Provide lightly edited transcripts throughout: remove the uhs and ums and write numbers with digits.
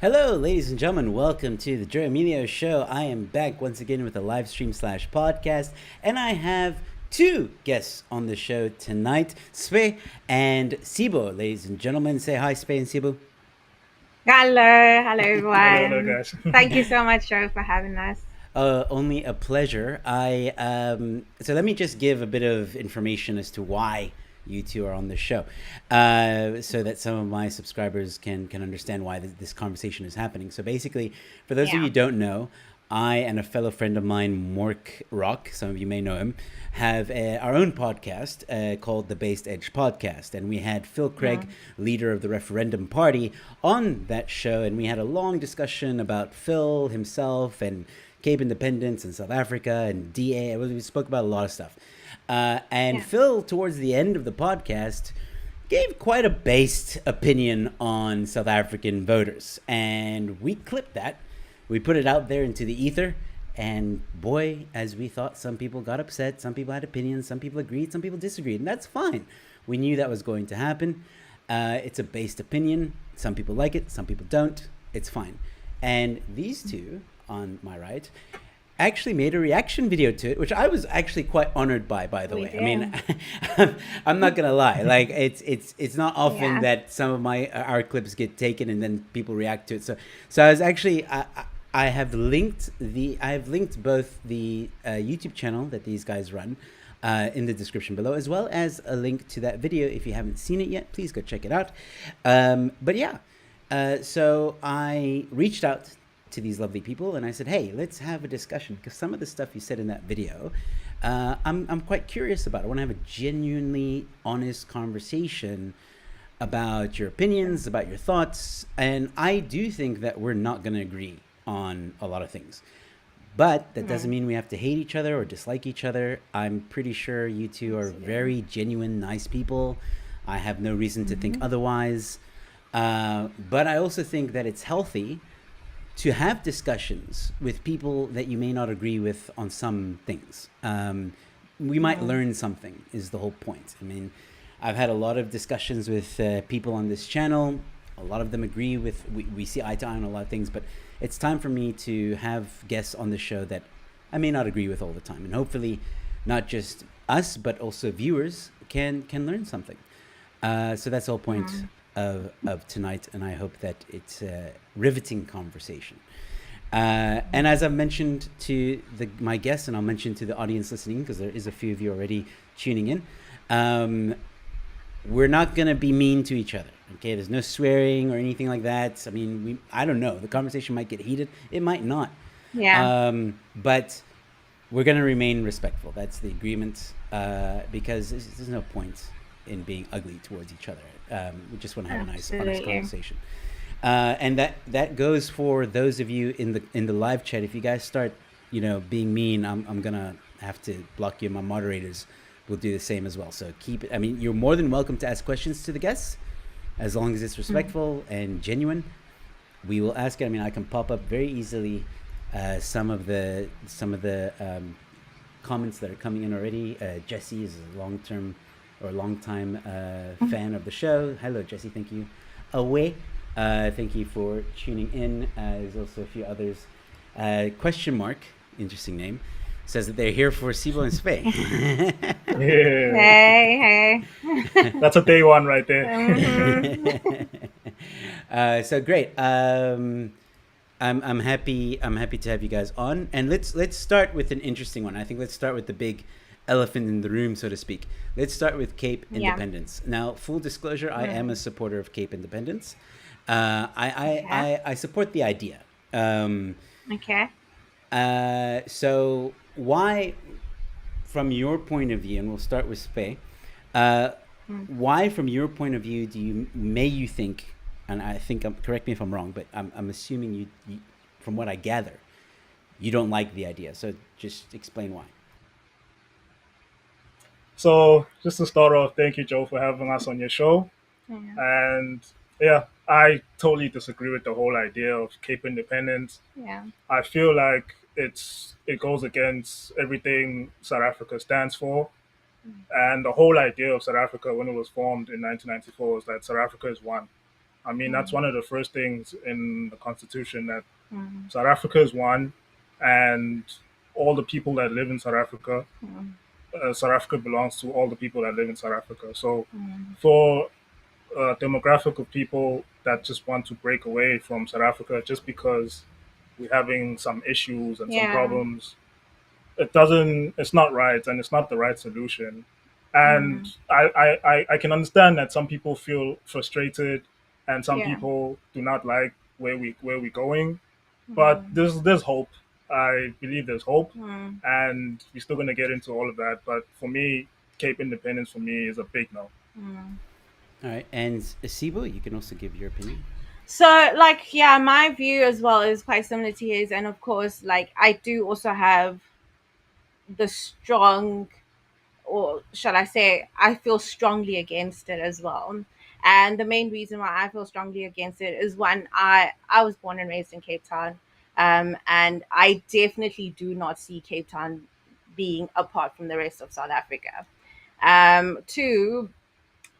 Hello, ladies and gentlemen. Welcome to the Joe Emilio Show. I am back once again with a live stream slash podcast, and I have two guests on the show tonight, Sve and Sibo. Ladies and gentlemen, say hi, Sve and Sibo. Hello Hello, everyone. guys. Thank you so much, Joe, for having us. Only a pleasure. So let me just give a bit of information as to why you two are on the show, so that some of my subscribers can understand why this conversation is happening. So basically, for those of you who don't know, I and a fellow friend of mine, Mork Rock, some of you may know him, have our own podcast called the Based Edge Podcast. And we had Phil Craig, leader of the referendum party, on that show. And we had a long discussion about Phil himself and Cape Independence and South Africa and DA. We spoke about a lot of stuff. Phil, towards the end of the podcast, gave quite a based opinion on South African voters. And we clipped that. We put it out there into the ether. And boy, as we thought, some people got upset. Some people had opinions. Some people agreed. Some people disagreed. And that's fine. We knew that was going to happen. It's a based opinion. Some people like it. Some people don't. It's fine. And these two on my right actually made a reaction video to it, which I was actually quite honored by the way. Did. I mean, I'm not gonna lie, like it's not often that some of our clips get taken and then people react to it. So I was actually I have linked both the YouTube channel that these guys run in the description below, as well as a link to that video. If you haven't seen it yet, please go check it out. So I reached out to these lovely people and I said, hey, let's have a discussion, because some of the stuff you said in that video, I'm quite curious about. I want to have a genuinely honest conversation about your opinions, about your thoughts. And I do think that we're not going to agree on a lot of things, but that doesn't mean we have to hate each other or dislike each other. I'm pretty sure you two are very genuine, nice people. I have no reason to think otherwise. But I also think that it's healthy to have discussions with people that you may not agree with on some things. We might learn something, is the whole point. I mean, I've had a lot of discussions with people on this channel. A lot of them agree with, we see eye to eye on a lot of things, but it's time for me to have guests on the show that I may not agree with all the time. And hopefully not just us, but also viewers can learn something. So that's the whole point of tonight, and I hope that it's a riveting conversation. And as I've mentioned to my guests, and I'll mention to the audience listening, because there is a few of you already tuning in, we're not going to be mean to each other. Okay, there's no swearing or anything like that. I mean, I don't know. The conversation might get heated. It might not. Yeah. But we're going to remain respectful. That's the agreement, because there's no point in being ugly towards each other. We just want to have a nice, honest conversation. And that goes for those of you in the live chat. If you guys start, being mean, I'm gonna have to block you. My moderators will do the same as well. So keep it. I mean, you're more than welcome to ask questions to the guests, as long as it's respectful and genuine. We will ask it. I mean, I can pop up very easily some of the comments that are coming in already. Jesse is a long-time fan of the show. Hello, Jesse. Thank you. Away. Thank you for tuning in. There's also a few others. Question mark, interesting name, says that they're here for Sibo and Spey. Hey. That's a day one right there. So great. I'm happy to have you guys on, and let's start with an interesting one. I think let's start with the big elephant in the room, so to speak. Let's start with Cape Independence. Now, full disclosure, I am a supporter of Cape Independence. I support the idea. Okay. So why, from your point of view, and we'll start with Spey, why, from your point of view, may you think, and I think, correct me if I'm wrong, but I'm assuming you, from what I gather, you don't like the idea. So just explain why. So just to start off, thank you, Joe, for having us on your show. And I totally disagree with the whole idea of Cape Independence. I feel like it goes against everything South Africa stands for. And the whole idea of South Africa when it was formed in 1994 was that South Africa is one. I mean, that's one of the first things in the Constitution, that South Africa is one, and all the people that live in South Africa, South Africa belongs to all the people that live in South Africa. So for a demographic of people that just want to break away from South Africa just because we're having some issues and some problems, it's not right, and it's not the right solution. And I can understand that some people feel frustrated and some people do not like where we're going, but there's hope. I believe there's hope, and we're still gonna get into all of that. But for me, Cape Independence for me is a big no. All right, and Sibo, you can also give your opinion. So, like, yeah, my view as well is quite similar to his, and of course, like, I do also have the strong, or shall I say, I feel strongly against it as well. And the main reason why I feel strongly against it is, one, I was born and raised in Cape Town, and I definitely do not see Cape Town being apart from the rest of South Africa. Two,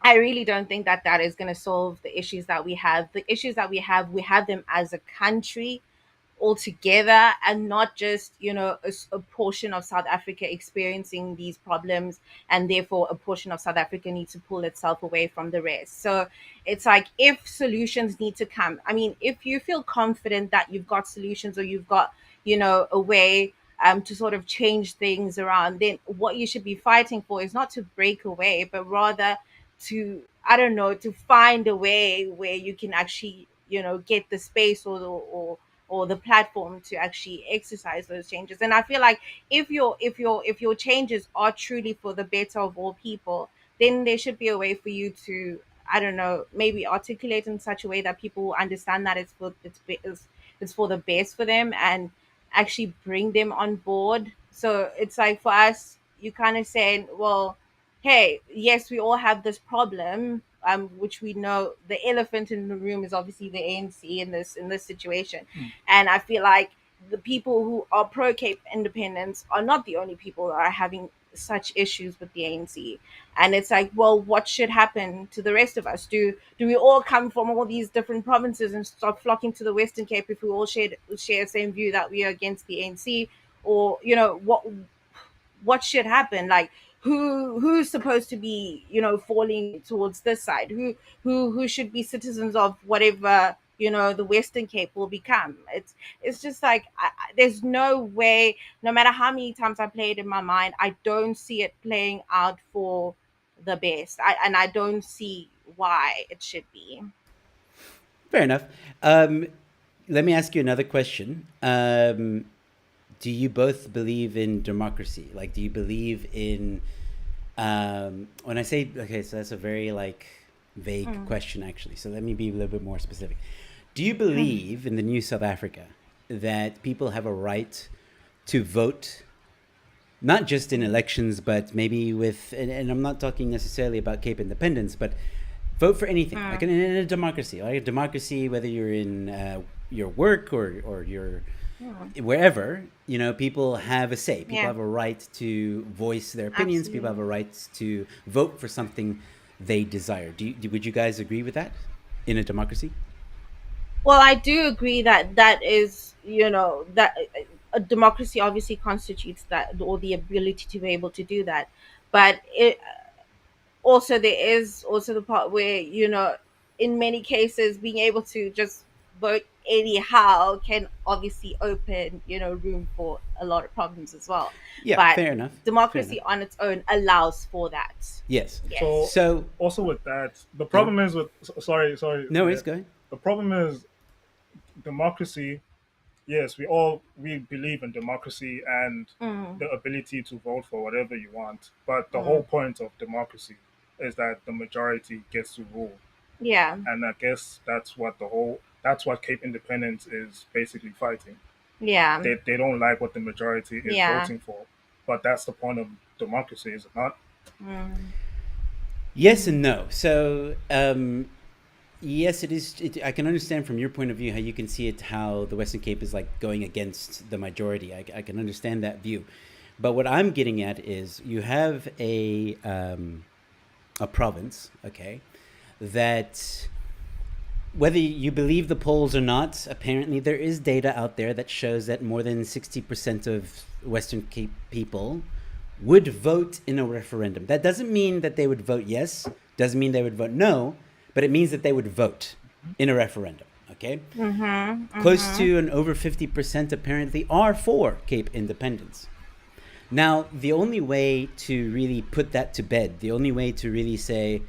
I really don't think that that is going to solve the issues that we have. The issues that we have them as a country altogether, and not just, a portion of South Africa experiencing these problems, and therefore a portion of South Africa needs to pull itself away from the rest. So it's like, if solutions need to come, I mean, if you feel confident that you've got solutions, or you've got, a way to sort of change things around, then what you should be fighting for is not to break away, but rather to, I don't know, to find a way where you can actually, get the space, or the platform to actually exercise those changes. And I feel like, if your changes are truly for the better of all people, then there should be a way for you to, I don't know, maybe articulate in such a way that people will understand that it's for the best for them, and actually bring them on board. So it's like, for us, you kind of saying, well, hey, yes, we all have this problem, which we know the elephant in the room is obviously the ANC in this situation. And I feel like the people who are pro Cape independence are not the only people that are having such issues with the ANC. And it's like, well, what should happen to the rest of us? Do we all come from all these different provinces and start flocking to the Western Cape if we all share the same view that we are against the ANC? Or, what should happen? Like, who's supposed to be, falling towards this side? Who should be citizens of whatever, the Western Cape will become? It's just like, there's no way, no matter how many times I play it in my mind, I don't see it playing out for the best. And I don't see why it should be. Fair enough. Let me ask you another question. Do you both believe in democracy? Like, do you believe in, when I say, okay, so that's a very like vague question actually. So let me be a little bit more specific. Do you believe in the new South Africa that people have a right to vote, not just in elections, but maybe with, and I'm not talking necessarily about Cape independence, but vote for anything, like in a democracy, like a democracy, whether you're in your work or your wherever, people have a say. People have a right to voice their opinions. Absolutely. People have a right to vote for something they desire. Would you guys agree with that in a democracy? Well, I do agree that is, that a democracy obviously constitutes that, or the ability to be able to do that. But it also, there is also the part where, in many cases, being able to just vote anyhow can obviously open, room for a lot of problems as well. Yeah, but fair enough. Democracy on its own allows for that. Yes. So also with that, the problem is with, sorry. No, it's good. The problem is democracy. Yes, we believe in democracy and the ability to vote for whatever you want. But the whole point of democracy is that the majority gets to rule. Yeah. And I guess that's what Cape Independence is basically fighting. Yeah. They don't like what the majority is voting for. But that's the point of democracy, is it not? Yes and no. So yes, it is. I can understand from your point of view how you can see it, how the Western Cape is like going against the majority. I can understand that view. But what I'm getting at is, you have a province, okay, that whether you believe the polls or not, apparently there is data out there that shows that more than 60% of Western Cape people would vote in a referendum. That doesn't mean that they would vote yes, doesn't mean they would vote no, but it means that they would vote in a referendum. Okay? Close to and over 50% apparently are for Cape independence. Now, the only way to really put that to bed, the only way to really say,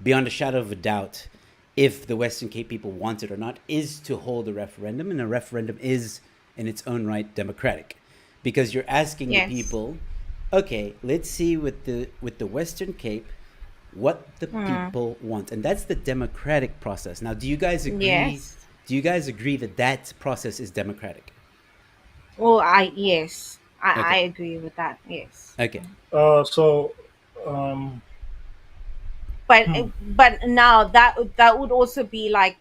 beyond a shadow of a doubt, if the Western Cape people want it or not, is to hold a referendum. And a referendum is, in its own right, democratic. Because you're asking the people, okay, let's see with the Western Cape what the people want. And that's the democratic process. Now, do you guys agree? Yes. Do you guys agree that that process is democratic? Well, I agree with that. Yes. Okay. So, um, But now that would also be like,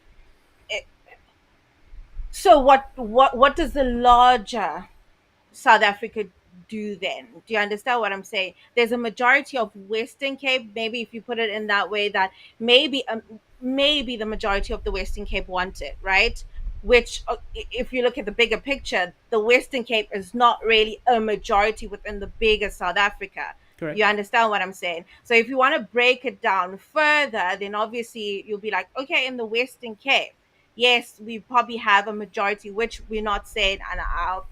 so what does the larger South Africa do then? Do you understand what I'm saying? There's a majority of Western Cape, maybe if you put it in that way, that maybe the majority of the Western Cape want it, right? Which, if you look at the bigger picture, the Western Cape is not really a majority within the bigger South Africa. Correct. You understand what I'm saying? So if you want to break it down further, then obviously you'll be like, okay, in the Western Cape, yes, we probably have a majority, which we're not saying, and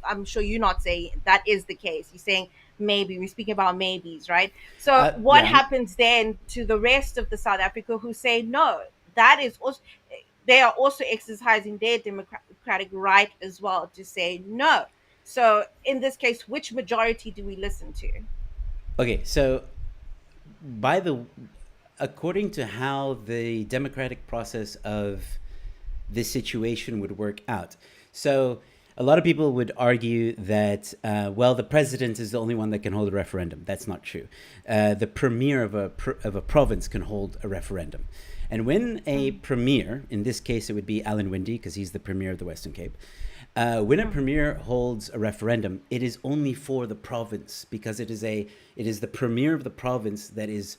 I'm sure you're not saying that is the case. You're saying maybe. We're speaking about maybes, right? So what happens then to the rest of the South Africa who say no? That is also, they are also exercising their democratic right as well to say no. So in this case, which majority do we listen to? Okay, so according to how the democratic process of this situation would work out. So a lot of people would argue that, well, the president is the only one that can hold a referendum. That's not true. The premier of a province can hold a referendum. And when a premier, in this case it would be Alan Winde, because he's the premier of the Western Cape, when a premier holds a referendum, it is only for the province, because it is the premier of the province that is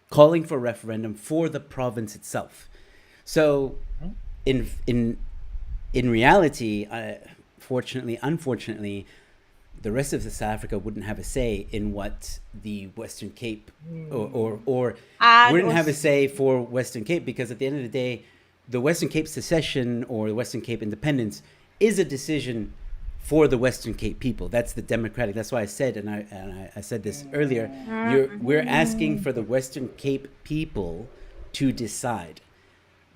calling for a referendum for the province itself. So in reality, unfortunately, the rest of South Africa wouldn't have a say in what the Western Cape or wouldn't have a say for Western Cape, because at the end of the day, the Western Cape secession or the Western Cape independence is a decision for the Western Cape people. That's the democratic. That's why I said, and I said this earlier. We're asking for the Western Cape people to decide,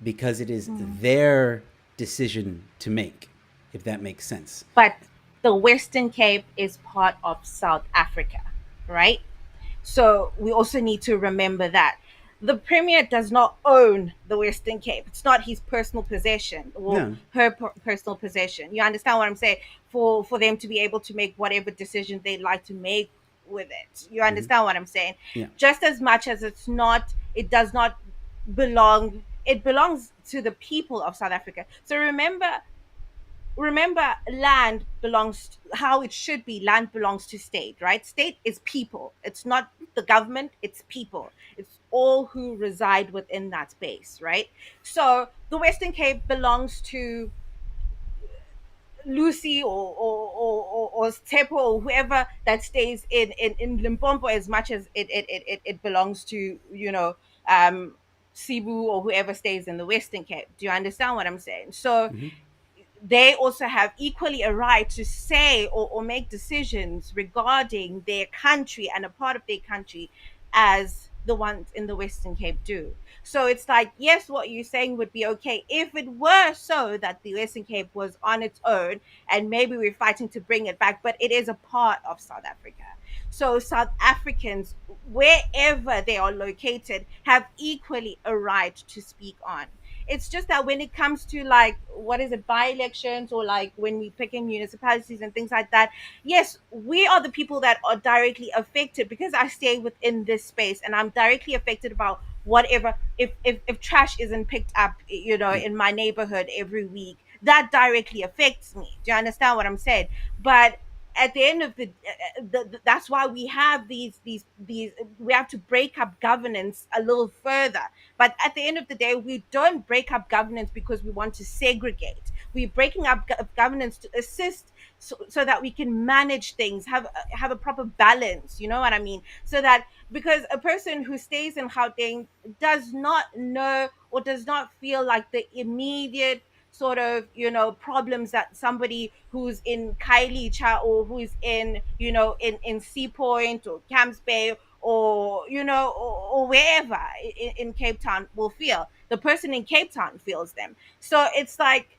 because it is their decision to make, if that makes sense. But the Western Cape is part of South Africa, right? So we also need to remember that the premier does not own the Western Cape. It's not his personal possession or her personal possession. You understand what I'm saying? For them to be able to make whatever decision they'd like to make with it. You understand what I'm saying? Yeah. Just as much as it does not belong, it belongs to the people of South Africa. So remember, land belongs, how it should be, land belongs to state, right? State is people. It's not the government, it's people. It's all who reside within that space, right? So the Western Cape belongs to Lucy or Tepo or whoever that stays in Limpopo, as much as it belongs to, Cebu or whoever stays in the Western Cape. Do you understand what I'm saying? So they also have equally a right to say or make decisions regarding their country and a part of their country as the ones in the Western Cape do. So it's like, yes, what you're saying would be okay if it were so that the Western Cape was on its own and maybe we're fighting to bring it back, but it is a part of South Africa. So South Africans, wherever they are located, have equally a right to speak on. It's just that when it comes to, like, what is it, by-elections, or like when we pick in municipalities and things like that, yes, we are the people that are directly affected, because I stay within this space and I'm directly affected about whatever, if trash isn't picked up, in my neighborhood every week, that directly affects me. Do you understand what I'm saying? But at the end of that's why we have these we have to break up governance a little further. But at the end of the day, we don't break up governance because we want to segregate. We're breaking up governance to assist, so that we can manage things, have a proper balance, you know what I mean? So that, because a person who stays in Gauteng does not know or does not feel like the immediate sort of, problems that somebody who's in Kailicha, or who's in, in Sea Point or Camps Bay, or or wherever in Cape Town will feel. The person in Cape Town feels them. So it's like,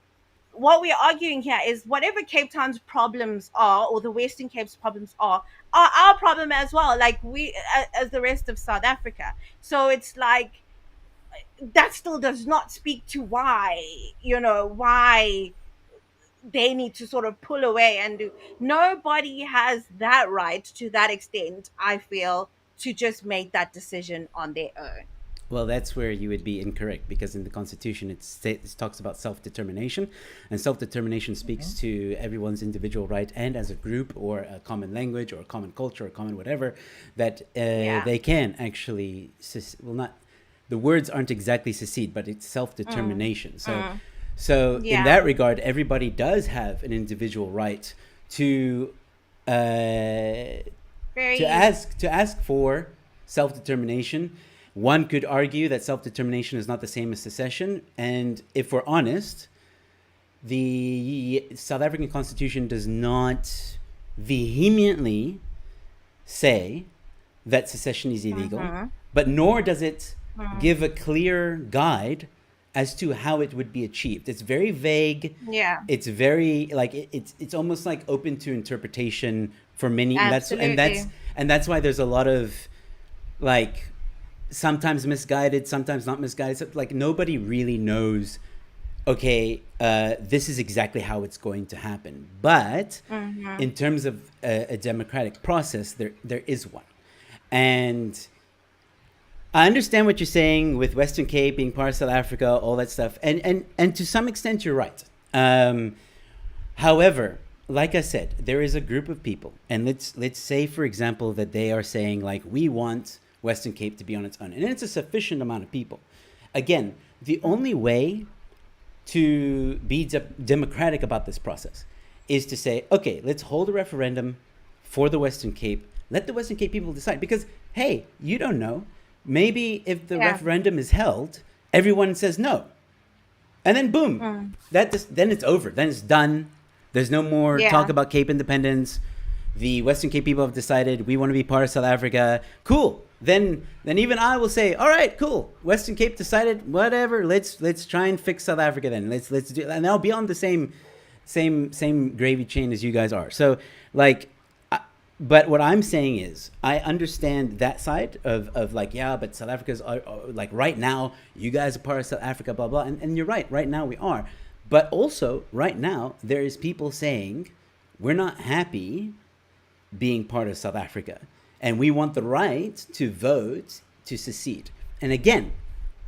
what we're arguing here is whatever Cape Town's problems are, or the Western Cape's problems are our problem as well, like we, as the rest of South Africa. So it's like, that still does not speak to why they need to sort of pull away and do. Nobody has that right to that extent, I feel, to just make that decision on their own. Well, that's where you would be incorrect, because in the Constitution it talks about self-determination, and self-determination speaks to everyone's individual right, and as a group, or a common language, or a common culture, or common whatever, that they can actually, the words aren't exactly secede, but it's self-determination. So in that regard, everybody does have an individual right to ask for self-determination. One could argue that self-determination is not the same as secession, and if we're honest, the South African Constitution does not vehemently say that secession is illegal, but nor does it give a clear guide as to how it would be achieved. It's very vague. Yeah. It's very it's almost like open to interpretation for many. Absolutely. And that's why there's a lot of sometimes misguided, sometimes not misguided. So, nobody really knows, okay, this is exactly how it's going to happen. But in terms of a democratic process, there is one. And I understand what you're saying with Western Cape being part of South Africa, all that stuff. And to some extent, you're right. However, like I said, there is a group of people. And let's say, for example, that they are saying, we want Western Cape to be on its own. And it's a sufficient amount of people. Again, the only way to be democratic about this process is to say, okay, let's hold a referendum for the Western Cape. Let the Western Cape people decide. Because, hey, you don't know. Maybe if the referendum is held, everyone says no. And then boom, then it's over. Then it's done. There's no more talk about Cape independence. The Western Cape people have decided we want to be part of South Africa. Cool. Then even I will say, all right, cool. Western Cape decided, whatever. Let's try and fix South Africa then. Let's do, and I'll be on the same gravy chain as you guys are. So but what I'm saying is, I understand that side of but South Africa's are right now, you guys are part of South Africa, blah blah, and you're right. Right now we are, but also right now there is people saying we're not happy being part of South Africa, and we want the right to vote to secede. And again,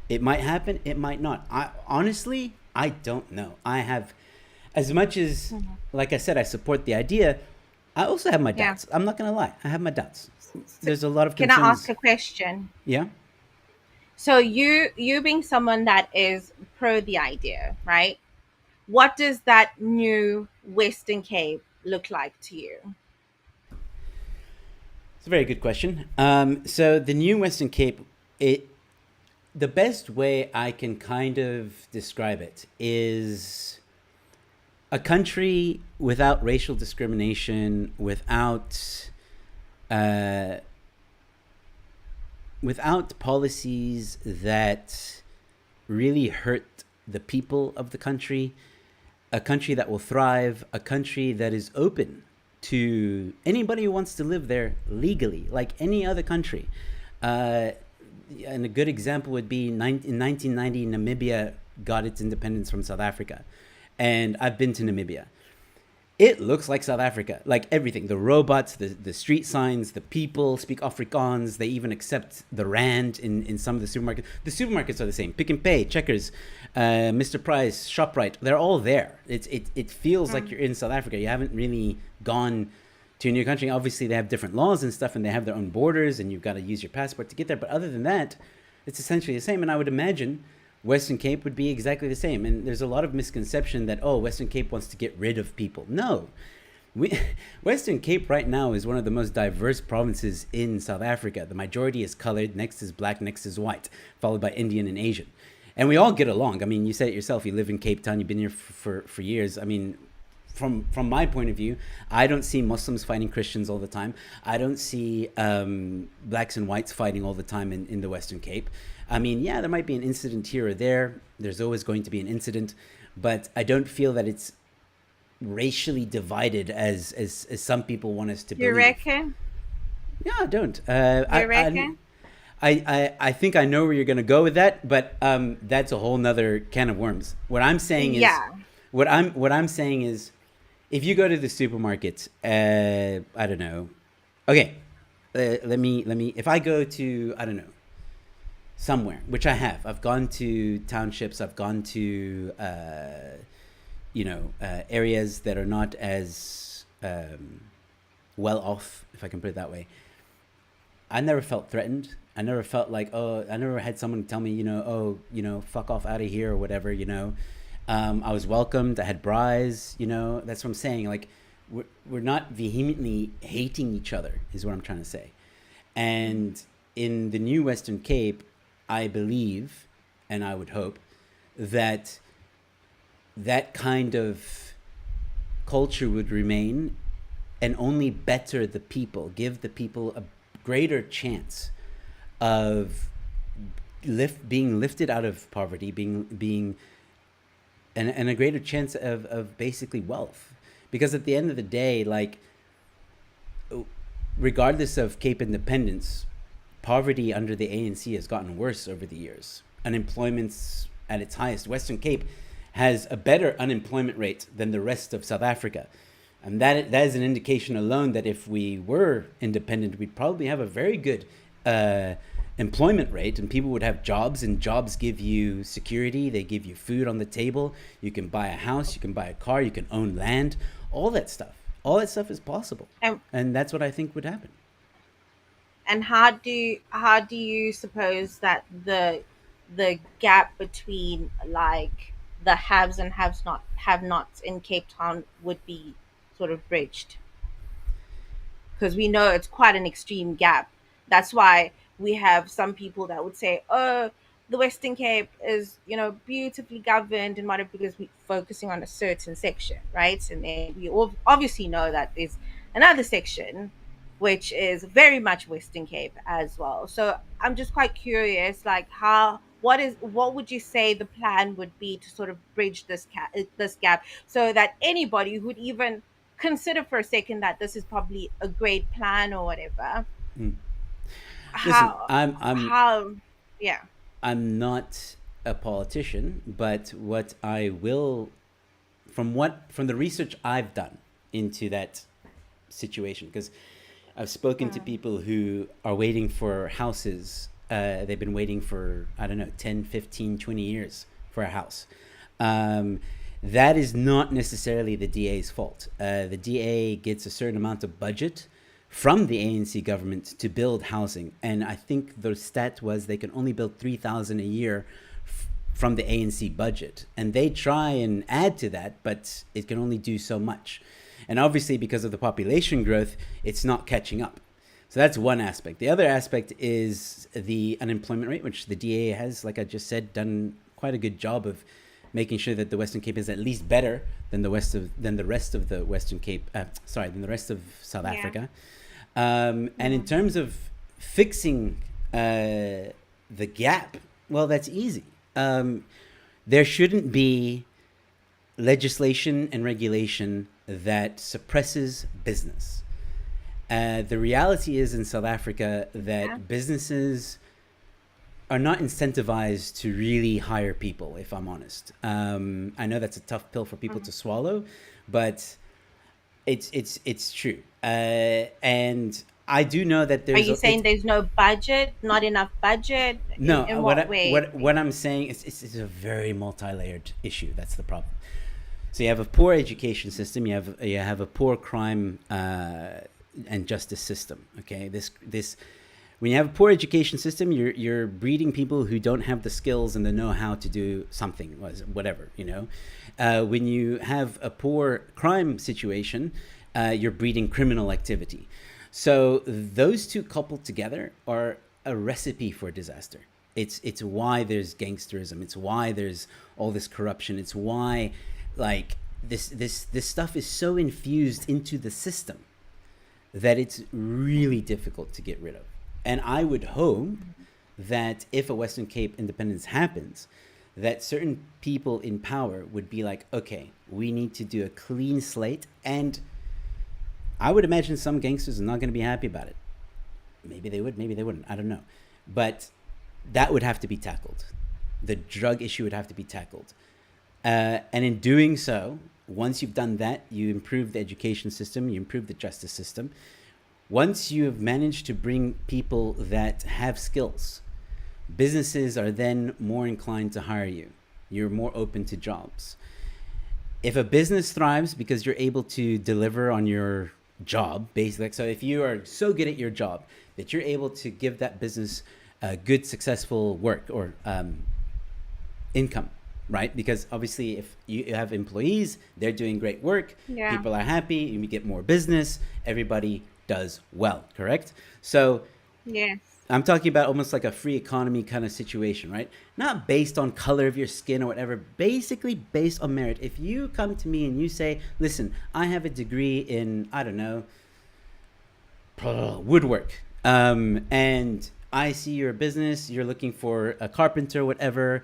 it might happen, it might not. I honestly don't know. I have, as much as like I said, I support the idea, I also have my doubts. I'm not going to lie. I have my doubts. There's a lot of concerns. Can I ask a question? Yeah. So you being someone that is pro the idea, right? What does that new Western Cape look like to you? It's a very good question. So the new Western Cape, the best way I can kind of describe it is a country without racial discrimination, without policies that really hurt the people of the country, a country that will thrive, a country that is open to anybody who wants to live there legally, like any other country. And a good example would be in 1990, Namibia got its independence from South Africa. And I've been to Namibia. It looks like South Africa, like everything. The robots, the street signs, the people speak Afrikaans. They even accept the rand in some of the supermarkets. The supermarkets are the same. Pick n Pay, Checkers, Mr. Price, ShopRite. They're all there. It feels like you're in South Africa. You haven't really gone to a new country. Obviously, they have different laws and stuff, and they have their own borders, and you've got to use your passport to get there. But other than that, it's essentially the same. And I would imagine Western Cape would be exactly the same. And there's a lot of misconception that, oh, Western Cape wants to get rid of people. No. Western Cape right now is one of the most diverse provinces in South Africa. The majority is colored, next is black, next is white, followed by Indian and Asian. And we all get along. I mean, you said it yourself, you live in Cape Town, you've been here for years. I mean, from my point of view, I don't see Muslims fighting Christians all the time. I don't see blacks and whites fighting all the time in the Western Cape. I mean, yeah, there might be an incident here or there. There's always going to be an incident. But I don't feel that it's racially divided as some people want us to believe. You reckon? Yeah, I don't. You reckon? I think I know where you're going to go with that, but that's a whole nother can of worms. What I'm saying is, what I'm saying is, if you go to the supermarket, I don't know. Okay, let me. If I go to, I don't know, somewhere, which I have. I've gone to townships. I've gone to areas that are not as well off, if I can put it that way. I never felt threatened. I never felt like, I never had someone tell me, fuck off out of here or whatever, I was welcomed. I had braais, that's what I'm saying. Like, we're not vehemently hating each other is what I'm trying to say. And in the new Western Cape, I believe, and I would hope, that kind of culture would remain and only better the people, give the people a greater chance of being lifted out of poverty, being and a greater chance of basically wealth. Because at the end of the day, like, regardless of Cape independence, poverty under the ANC has gotten worse over the years. Unemployment's at its highest. Western Cape has a better unemployment rate than the rest of South Africa. And that is an indication alone that if we were independent, we'd probably have a very good employment rate, and people would have jobs, and jobs give you security. They give you food on the table. You can buy a house, you can buy a car, you can own land, all that stuff. All that stuff is possible. And that's what I think would happen. And how do you suppose that the gap between, like, the haves and have-nots in Cape Town would be sort of bridged? Because we know it's quite an extreme gap. That's why we have some people that would say, oh, the Western Cape is, beautifully governed and whatever, because we're focusing on a certain section, right? And then we obviously know that there's another section which is very much Western Cape as well. So I'm just quite curious, like, what would you say the plan would be to sort of bridge this gap, so that anybody would even consider for a second that this is probably a great plan or whatever. I'm not a politician, but what I will, from the research I've done into that situation, because I've spoken to people who are waiting for houses. They've been waiting for, 10, 15, 20 years for a house. That is not necessarily the DA's fault. The DA gets a certain amount of budget from the ANC government to build housing. And I think the stat was they can only build 3,000 a year from the ANC budget. And they try and add to that, but it can only do so much. And obviously, because of the population growth, it's not catching up. So that's one aspect. The other aspect is the unemployment rate, which the DA has, like I just said, done quite a good job of making sure that the Western Cape is at least better than the rest of the Western Cape. Than the rest of South Africa. And in terms of fixing the gap, well, that's easy. There shouldn't be legislation and regulation that suppresses business. The reality is in South Africa that businesses are not incentivized to really hire people, if I'm honest. I know that's a tough pill for people to swallow, but it's true. And I do know that there's... Are you saying there's no budget, not enough budget? No, in what way? What I'm saying is it's a very multi-layered issue. That's the problem. So you have a poor education system. You have a poor crime and justice system. Okay, this when you have a poor education system, you're breeding people who don't have the skills and the know-how to do something, whatever, you know. When you have a poor crime situation, you're breeding criminal activity. So those two coupled together are a recipe for disaster. It's why there's gangsterism. It's why there's all this corruption. It's why, like, this stuff is so infused into the system that it's really difficult to get rid of. And I would hope that if a Western Cape independence happens, that certain people in power would be like, okay, we need to do a clean slate. And I would imagine some gangsters are not going to be happy about it. Maybe they would, maybe they wouldn't. I don't know. But that would have to be tackled. The drug issue would have to be tackled. And in doing so, once you've done that, you improve the education system, you improve the justice system. Once you have managed to bring people that have skills, businesses are then more inclined to hire you. You're more open to jobs. If a business thrives because you're able to deliver on your job, basically, so if you are so good at your job that you're able to give that business good, successful work or income, right? Because obviously if you have employees, they're doing great work, people are happy, you get more business, everybody does well, correct? So yes, I'm talking about almost like a free economy kind of situation, right? Not based on color of your skin or whatever, basically based on merit. If you come to me and you say, listen, I have a degree in, I don't know, woodwork, and I see your business, you're looking for a carpenter, whatever,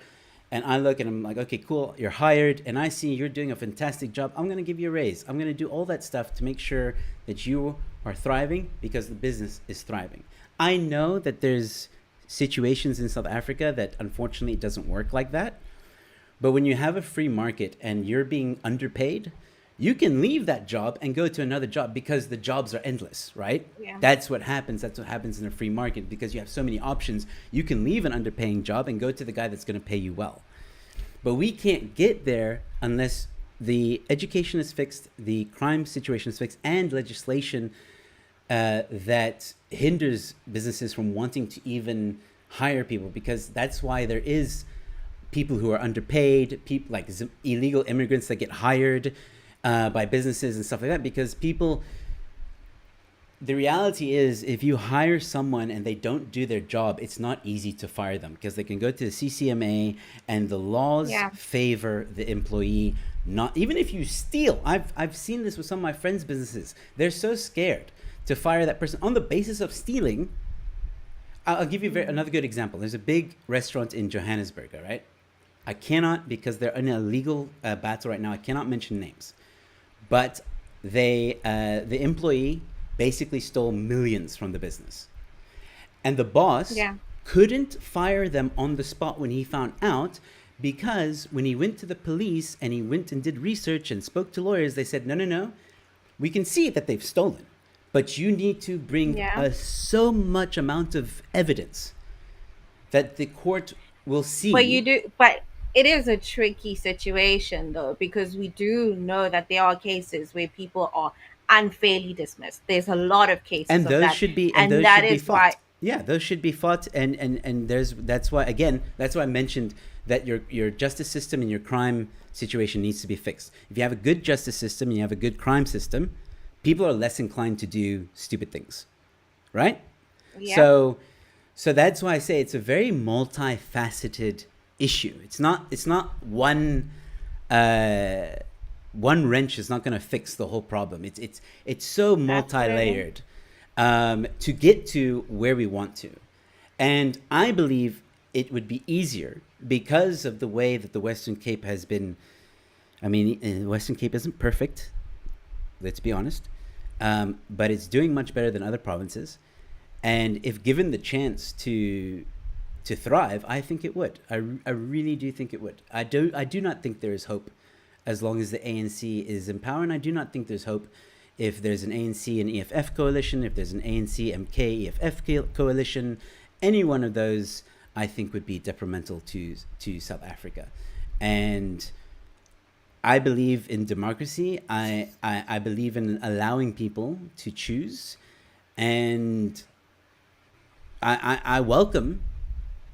and I look and I'm like, okay, cool, you're hired, and I see you're doing a fantastic job. I'm going to give you a raise. I'm going to do all that stuff to make sure that you are thriving because the business is thriving. I know that there's situations in South Africa that unfortunately it doesn't work like that. But when you have a free market and you're being underpaid, you can leave that job and go to another job because the jobs are endless, right? Yeah. That's what happens. That's what happens in a free market because you have so many options. You can leave an underpaying job and go to the guy that's going to pay you well. But we can't get there unless the education is fixed, the crime situation is fixed, and legislation that hinders businesses from wanting to even hire people, because that's why there is people who are underpaid, people like illegal immigrants that get hired by businesses and stuff like that, because people, the reality is if you hire someone and they don't do their job, it's not easy to fire them because they can go to the CCMA and the laws favor the employee. Not even if you steal. I've seen this with some of my friends' businesses. They're so scared to fire that person on the basis of stealing. I'll give you another good example. There's a big restaurant in Johannesburg, all right? I cannot, because they're in a legal battle right now, I cannot mention names. But the employee basically stole millions from the business. And the boss couldn't fire them on the spot when he found out, because when he went to the police and he went and did research and spoke to lawyers, they said, no, we can see that they've stolen. But you need to bring so much amount of evidence that the court will see. But it is a tricky situation though, because we do know that there are cases where people are unfairly dismissed. There's a lot of cases and of those that. should be and those that should be is fought. why Yeah, those should be fought, and that's why I mentioned that your justice system and your crime situation needs to be fixed. If you have a good justice system and you have a good crime system, people are less inclined to do stupid things, right? Yeah. So that's why I say it's a very multifaceted issue. It's not one wrench is not going to fix the whole problem. It's so multi-layered to get to where we want to. And I believe it would be easier because of the way that the Western Cape has been. I mean, the Western Cape isn't perfect, let's be honest, but it's doing much better than other provinces. And if given the chance to thrive, I think it would. I really do think it would. I do not think there is hope as long as the ANC is in power, and I do not think there's hope if there's an ANC and EFF coalition, if there's an ANC MK EFF coalition. Any one of those, I think, would be detrimental to South Africa. And I believe in democracy. I believe in allowing people to choose, and I welcome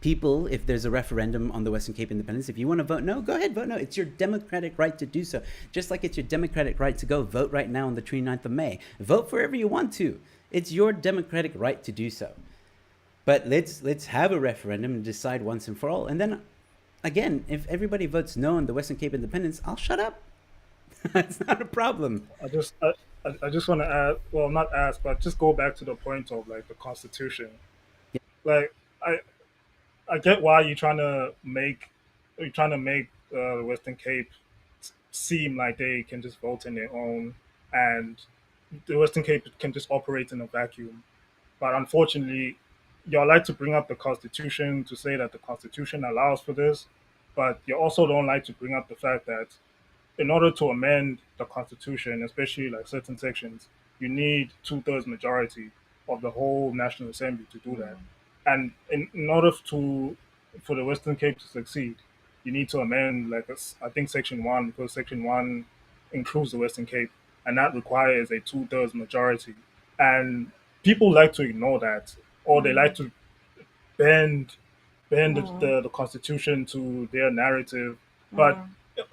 people if there's a referendum on the Western Cape independence. If you want to vote no, go ahead, vote no. It's your democratic right to do so. Just like it's your democratic right to go vote right now on the 29th of May. Vote for whoever you want to. It's your democratic right to do so. But let's have a referendum and decide once and for all. And then, again, if everybody votes no on the Western Cape independence, I'll shut up. It's not a problem. I just want to add, well, not ask, but just go back to the point of like the Constitution. Like, I get why you're trying to make the Western Cape seem like they can just vote in their own, and the Western Cape can just operate in a vacuum. But unfortunately, you're like to bring up the Constitution to say that the Constitution allows for this, but you also don't like to bring up the fact that in order to amend the Constitution, especially like certain sections, you need two-thirds majority of the whole National Assembly to do that. And in order for the Western Cape to succeed, you need to amend like I think Section 1, because Section 1 includes the Western Cape, and that requires a two-thirds majority. And people like to ignore that, or they like to bend the Constitution to their narrative. But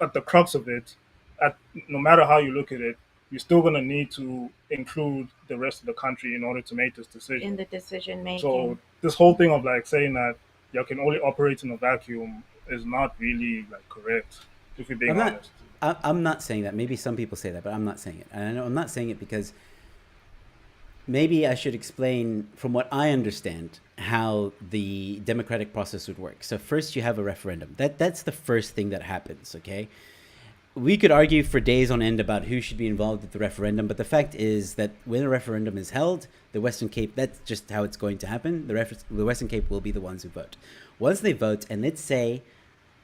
at the crux of it, at no matter how you look at it, you're still gonna need to include the rest of the country in order to make this decision. in the decision making. So this whole thing of like saying that you can only operate in a vacuum is not really like correct, if you're being honest. I'm not saying that. Maybe some people say that, but I'm not saying it. And I know I'm not saying it because maybe I should explain, from what I understand, how the democratic process would work. So first you have a referendum. That's the first thing that happens, okay? We could argue for days on end about who should be involved with the referendum, but the fact is that when a referendum is held, the Western Cape, that's just how it's going to happen. The Western Cape will be the ones who vote. Once they vote, and let's say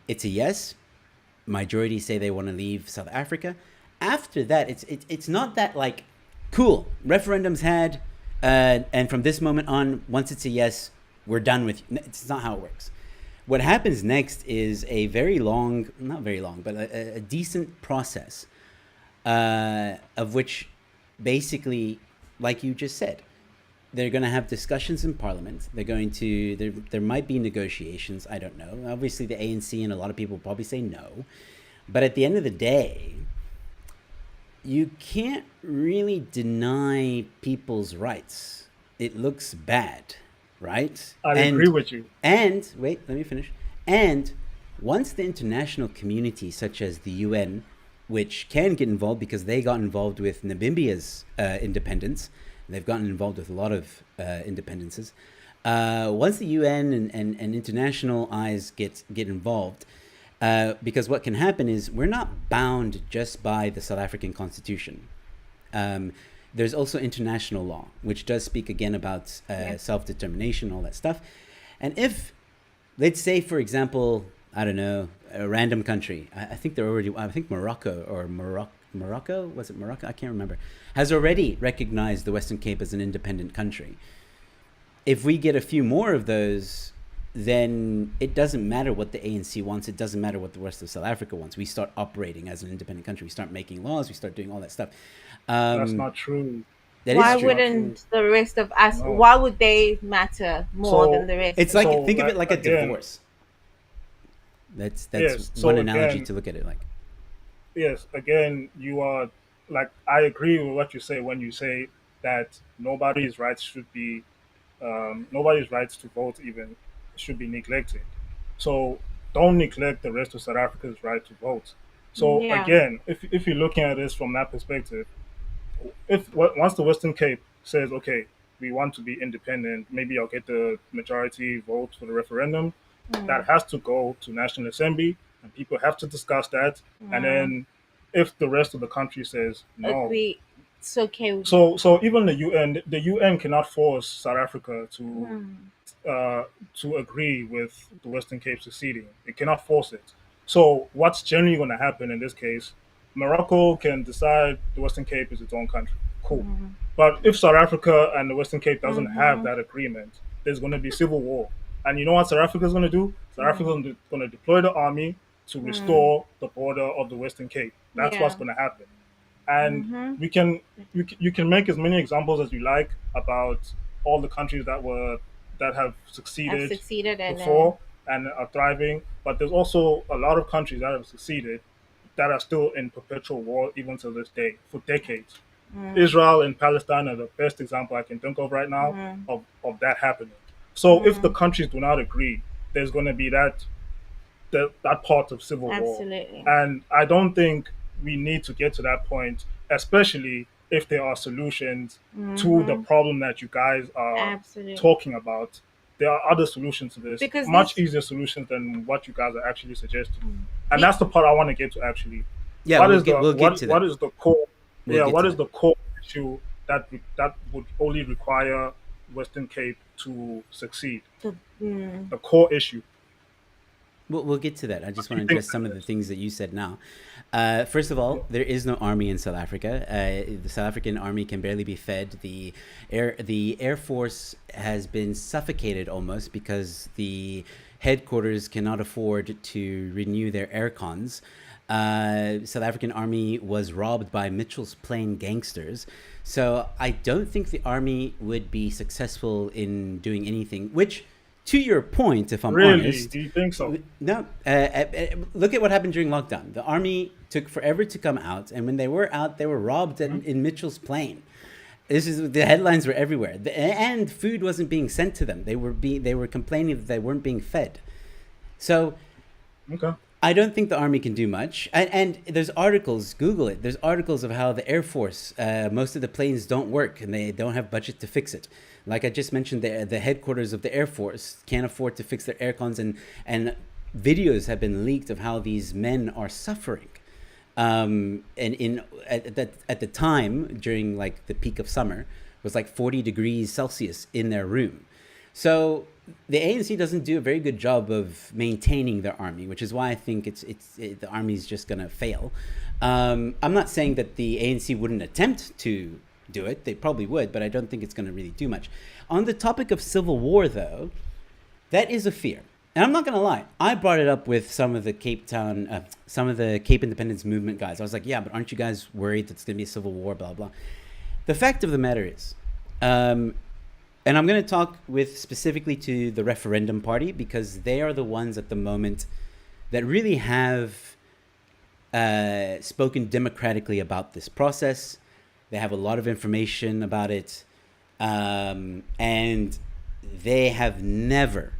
it's a yes, majority say they want to leave South Africa. After that, it's not that like, cool, referendum's had, and from this moment on, once it's a yes, we're done with you. It's not how it works. What happens next is a very long, not very long, but a decent process of which basically, like you just said, they're going to have discussions in Parliament. They're going to, there might be negotiations. I don't know. Obviously, the ANC and a lot of people probably say no. But at the end of the day, you can't really deny people's rights. It looks bad, right? I agree with you. And, wait, let me finish. And once the international community, such as the UN, which can get involved because they got involved with Namibia's independence, they've gotten involved with a lot of independences. Once the UN and international eyes get involved, because what can happen is we're not bound just by the South African Constitution. There's also international law, which does speak again about self-determination, all that stuff. And if, let's say, for example, I don't know, a random country, I think Morocco, was it Morocco? I can't remember, has already recognized the Western Cape as an independent country. If we get a few more of those, then it doesn't matter what the ANC wants. It doesn't matter what the rest of South Africa wants. We start operating as an independent country. We start making laws. We start doing all that stuff. That's not true. Why wouldn't the rest of us? No. Why would they matter more than the rest? It's like, think of it like a divorce. That's one analogy to look at it like. Yes, again, you are like, I agree with what you say when you say that nobody's rights to vote even should be neglected. So don't neglect the rest of South Africa's right to vote. So again, if you're looking at this from that perspective, once the Western Cape says, okay, we want to be independent, maybe I'll get the majority vote for the referendum, that has to go to National Assembly, and people have to discuss that. And then if the rest of the country says no, it's okay. So even the UN cannot force South Africa to agree with the Western Cape seceding. It cannot force it. So what's generally going to happen in this case? Morocco can decide the Western Cape is its own country. Cool. But if South Africa and the Western Cape doesn't have that agreement, there's going to be civil war. And you know what South Africa is going to do? South Africa is going to deploy the army. to restore the border of the Western Cape. That's what's going to happen. And you can make as many examples as you like about all the countries that have succeeded before and are thriving, but there's also a lot of countries that have succeeded that are still in perpetual war even to this day for decades. Israel and Palestine are the best example I can think of right now of that happening. So if the countries do not agree, there's going to be that part of civil war. And I don't think we need to get to that point, especially if there are solutions to the problem that you guys are talking about. There are other solutions to this, because much easier solutions than what you guys are actually suggesting. And that's the part I want to get to actually. Yeah, what we'll is get, the we'll what, get to what that. is the core what is that. the core issue that would only require Western Cape to succeed? The core issue. We'll get to that. I just want to address some of the things that you said now. First of all, there is no army in South Africa. The South African army can barely be fed. The Air Force has been suffocated almost because the headquarters cannot afford to renew their air cons. South African army was robbed by Mitchell's Plain gangsters. So I don't think the army would be successful in doing anything, which... To your point, if I'm honest... Do you think so? No. Look at what happened during lockdown. The army took forever to come out, and when they were out, they were robbed in Mitchell's Plain. The headlines were everywhere. And food wasn't being sent to them. They were complaining that they weren't being fed. So... Okay. I don't think the army can do much. And there's articles, Google it. There's articles of how the Air Force, most of the planes don't work and they don't have budget to fix it. Like I just mentioned, the headquarters of the Air Force can't afford to fix their air cons, and videos have been leaked of how these men are suffering. And at the time, during like the peak of summer, it was like 40 degrees Celsius in their room. So the ANC doesn't do a very good job of maintaining their army, which is why I think the army's just going to fail. I'm not saying that the ANC wouldn't attempt to do it. They probably would, but I don't think it's going to really do much. On the topic of civil war, though, that is a fear. And I'm not going to lie. I brought it up with some of the Cape Independence movement guys. I was like, yeah, but aren't you guys worried that it's going to be a civil war, blah, blah. The fact of the matter is, and I'm going to talk with specifically to the referendum party, because they are the ones at the moment that really have spoken democratically about this process. They have a lot of information about it. And they have never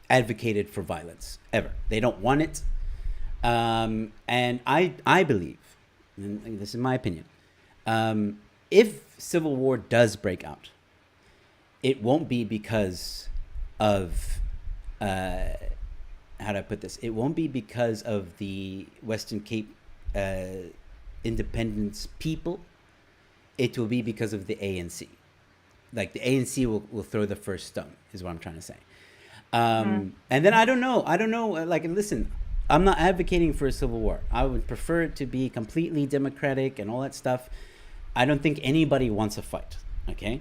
advocated for violence, ever. They don't want it. And I believe, and this is my opinion, if civil war does break out, it won't be because of, how do I put this? It won't be because of the Western Cape independence people. It will be because of the ANC. Like the ANC will throw the first stone, is what I'm trying to say. And then I don't know. Like, listen, I'm not advocating for a civil war. I would prefer it to be completely democratic and all that stuff. I don't think anybody wants a fight. Okay.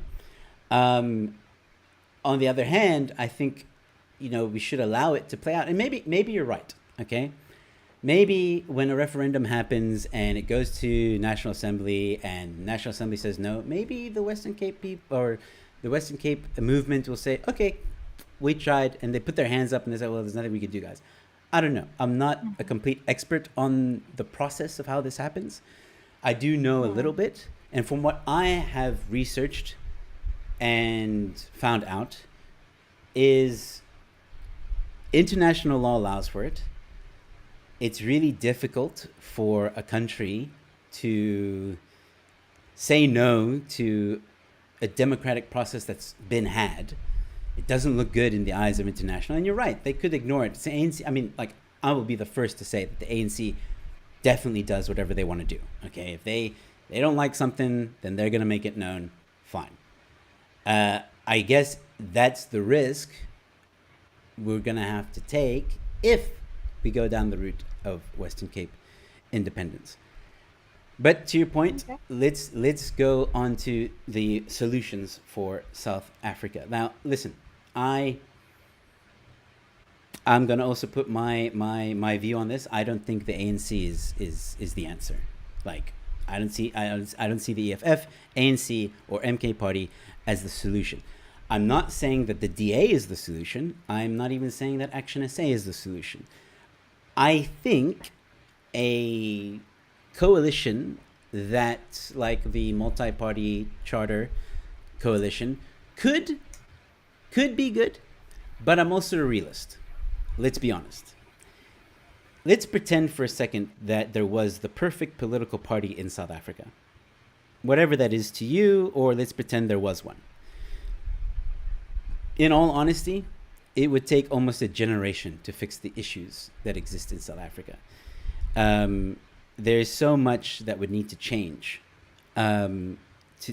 On the other hand, I think, we should allow it to play out. And maybe you're right. Okay. Maybe when a referendum happens and it goes to National Assembly and National Assembly says no, maybe the Western Cape people or the Western Cape movement will say, okay, we tried, and they put their hands up and they say, well, there's nothing we could do, guys. I don't know. I'm not a complete expert on the process of how this happens. I do know a little bit, and from what I have researched and found out is international law allows for it. It's really difficult for a country to say no to a democratic process that's been had. It doesn't look good in the eyes of international. And you're right, they could ignore it. It's the ANC, I will be the first to say that the ANC definitely does whatever they want to do. Okay, if they don't like something, then they're going to make it known. Fine. I guess that's the risk we're going to have to take if we go down the route of Western Cape independence. But to your point, okay, let's go on to the solutions for South Africa. Now, listen, I I'm gonna also put my view on this. I don't think the ANC is the answer. Like I don't see the EFF, ANC, or MK party as the solution. I'm not saying that the DA is the solution. I'm not even saying that Action SA is the solution. I think a coalition that, like the multi-party charter coalition, could be good, but I'm also a realist. Let's be honest. Let's pretend for a second that there was the perfect political party in South Africa. Whatever that is to you, or let's pretend there was one. In all honesty, it would take almost a generation to fix the issues that exist in South Africa. There's so much that would need to change to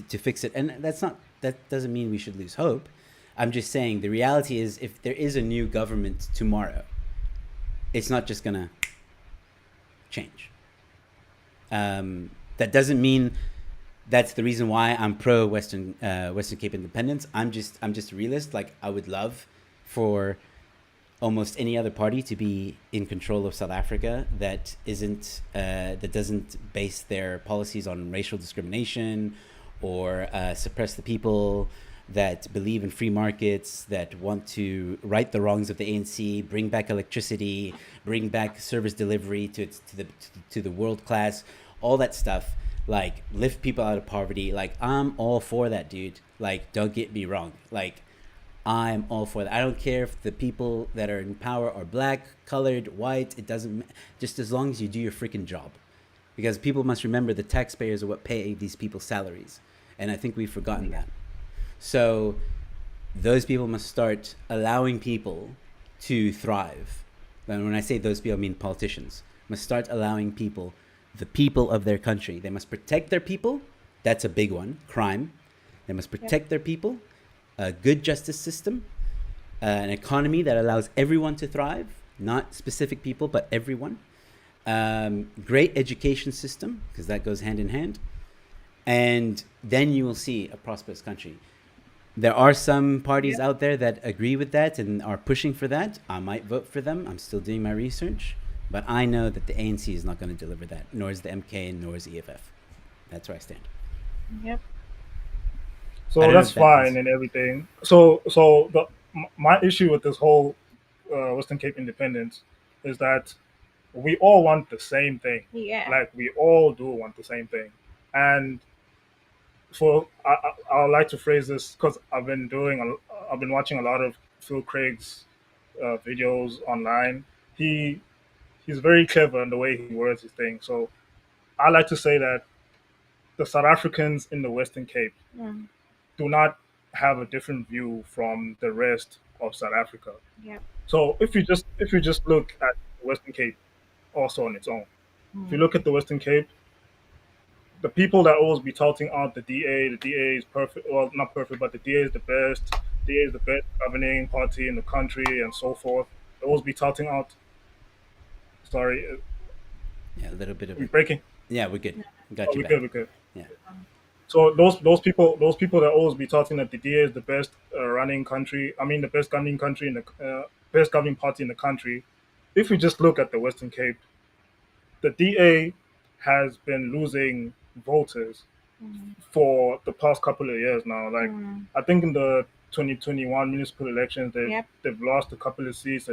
fix it, and that doesn't mean we should lose hope. I'm just saying the reality is, if there is a new government tomorrow, it's not just gonna change. That doesn't mean that's the reason why I'm pro Western Cape independence. I'm just a realist. Like, I would love for almost any other party to be in control of South Africa that doesn't base their policies on racial discrimination or suppress the people, that believe in free markets, that want to right the wrongs of the ANC, bring back electricity, bring back service delivery to the world class, all that stuff. Like, lift people out of poverty. Like, I'm all for that, dude. Like, don't get me wrong. Like, I'm all for that. I don't care if the people that are in power are black, colored, white. It doesn't, just as long as you do your freaking job. Because people must remember the taxpayers are what pay these people's salaries. And I think we've forgotten that. So those people must start allowing people to thrive. And when I say those people, I mean politicians. Must start allowing people, the people of their country. They must protect their people. That's a big one. Crime. They must protect their people. A good justice system. An economy that allows everyone to thrive. Not specific people, but everyone. Great education system, because that goes hand in hand. And then you will see a prosperous country. There are some parties out there that agree with that and are pushing for that. I might vote for them. I'm still doing my research. But I know that the ANC is not going to deliver that, nor is the MK, nor is EFF. That's where I stand. Yep. So that's fine and everything. So my issue with this whole Western Cape independence is that we all want the same thing. Yeah. Like, we all do want the same thing. And I would like to phrase this, because I've been watching a lot of Phil Craig's videos online. He's very clever in the way he words his thing. So I like to say that the South Africans in the Western Cape do not have a different view from the rest of South Africa. Yep. So if you just look at the Western Cape also on its own, if you look at the Western Cape, the people that always be touting out the DA is perfect. Well, not perfect, but the DA is the best. DA is the best governing party in the country, and so forth. They always be touting out. Sorry. Yeah, a little bit of. We breaking. Yeah, we're good. We got you. We're good. Yeah. So those people that always be touting that the DA is the best running country. I mean, the best governing country in the best governing party in the country. If we just look at the Western Cape, the DA has been losing voters for the past couple of years now. Like, I think in the 2021 municipal elections, they've lost a couple of seats.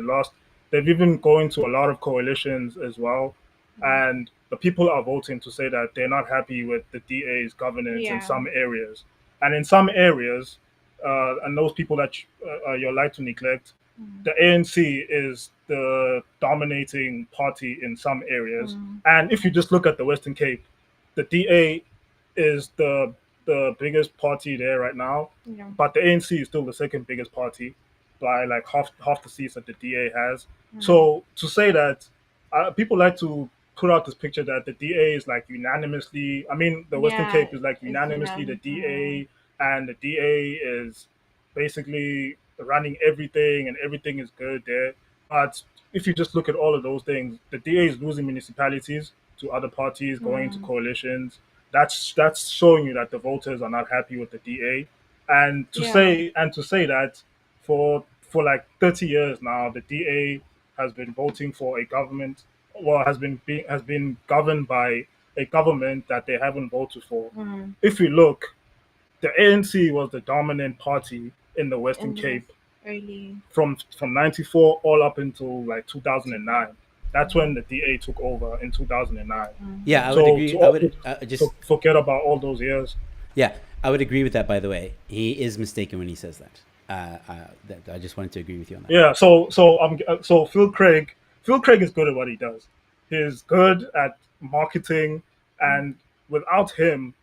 They've even gone to a lot of coalitions as well. And the people are voting to say that they're not happy with the DA's governance in some areas. And in some areas, and those people that you're like to neglect, the ANC is the dominating party in some areas. And if you just look at the Western Cape, the DA is the biggest party there right now, but the ANC is still the second biggest party by like half the seats that the DA has. So to say that people like to put out this picture that the DA is like unanimously, I mean, the Western Cape is like unanimously the DA, and the DA is basically running everything and everything is good there. But if you just look at all of those things, the DA is losing municipalities to other parties, going into coalitions. That's showing you that the voters are not happy with the DA. And to say that for for like 30 years now, the DA has been voting for a government, well, has been governed by a government that they haven't voted for. If you look, the ANC was the dominant party in the Western Cape early from '94 all up until like 2009. That's when the DA took over in 2009. Yeah, I would So agree. I would just forget about all those years. Yeah, I would agree with that. By the way, he is mistaken when he says that. I just wanted to agree with you on that. Yeah. So Phil Craig is good at what he does. He's good at marketing, and without him,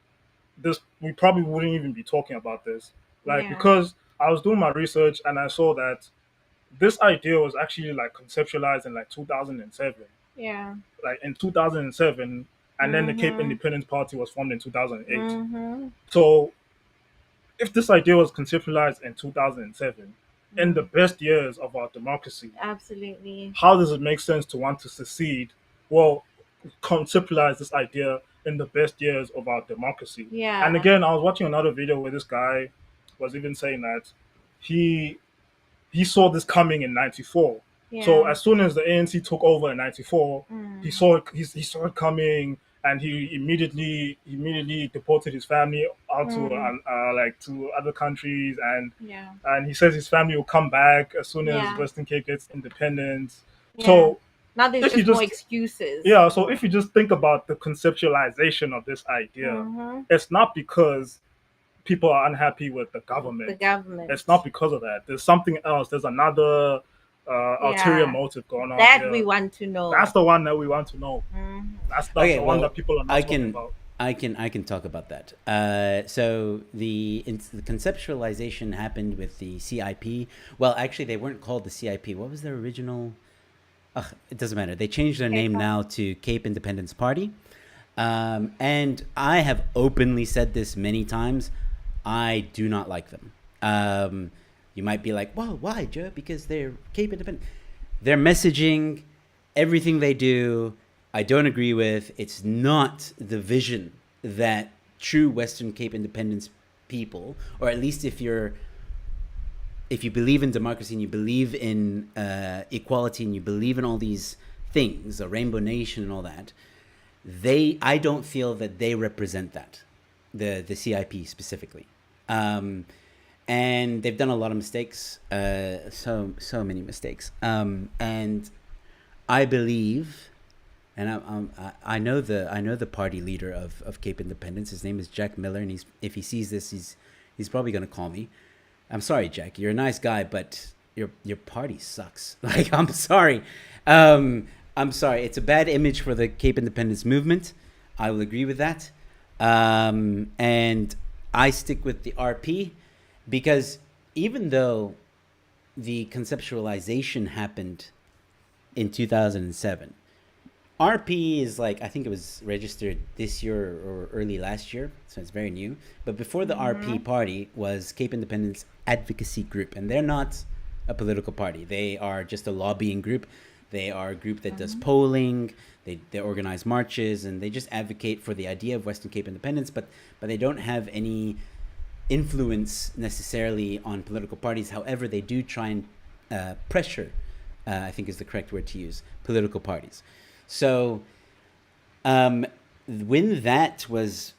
we probably wouldn't even be talking about this. Like, because I was doing my research and I saw that this idea was actually like conceptualized in like 2007. Yeah. Like in 2007, and then the Cape Independence Party was formed in 2008. Mm-hmm. So if this idea was conceptualized in 2007, in the best years of our democracy, Absolutely. how does it make sense to want to secede? Well, conceptualize this idea in the best years of our democracy. Yeah. And again, I was watching another video where this guy was even saying that he saw this coming in '94. Yeah. So as soon as the ANC took over in '94, he saw it coming, and he immediately deported his family out to other countries, and he says his family will come back as soon as Western Cape gets independence. Yeah. So now there's just more excuses. Yeah, so if you just think about the conceptualization of this idea, it's not because people are unhappy with the government. It's not because of that. There's something else. There's another ulterior motive going on. That we want to know. That's the one that we want to know. That's the one that people are not talking about. I can talk about that. So the conceptualization happened with the CIP. Well, actually, they weren't called the CIP. What was their original? It doesn't matter. They changed their name now to Cape Independence Party. And I have openly said this many times. I do not like them. You might be like, well, why, Joe? Because they're Cape Independent. Their messaging, everything they do, I don't agree with. It's not the vision that true Western Cape independence people, or at least if you believe in democracy and you believe in equality and you believe in all these things, a rainbow nation and all that, I don't feel that they represent that, the CIP specifically. And they've done a lot of mistakes, so many mistakes. And I believe, and I know the party leader of Cape Independence. His name is Jack Miller, and if he sees this, he's probably gonna call me. I'm sorry, Jack. You're a nice guy, but your party sucks. Like, I'm sorry. I'm sorry. It's a bad image for the Cape Independence movement. I will agree with that. And I stick with the RP because even though the conceptualization happened in 2007, RP is like, I think it was registered this year or early last year, so it's very new. But before the RP party was Cape Independence Advocacy Group, and they're not a political party. They are just a lobbying group. They are a group that does polling. They organize marches, and they just advocate for the idea of Western Cape independence, but they don't have any influence necessarily on political parties. However, they do try and pressure, I think is the correct word to use, political parties. So when that was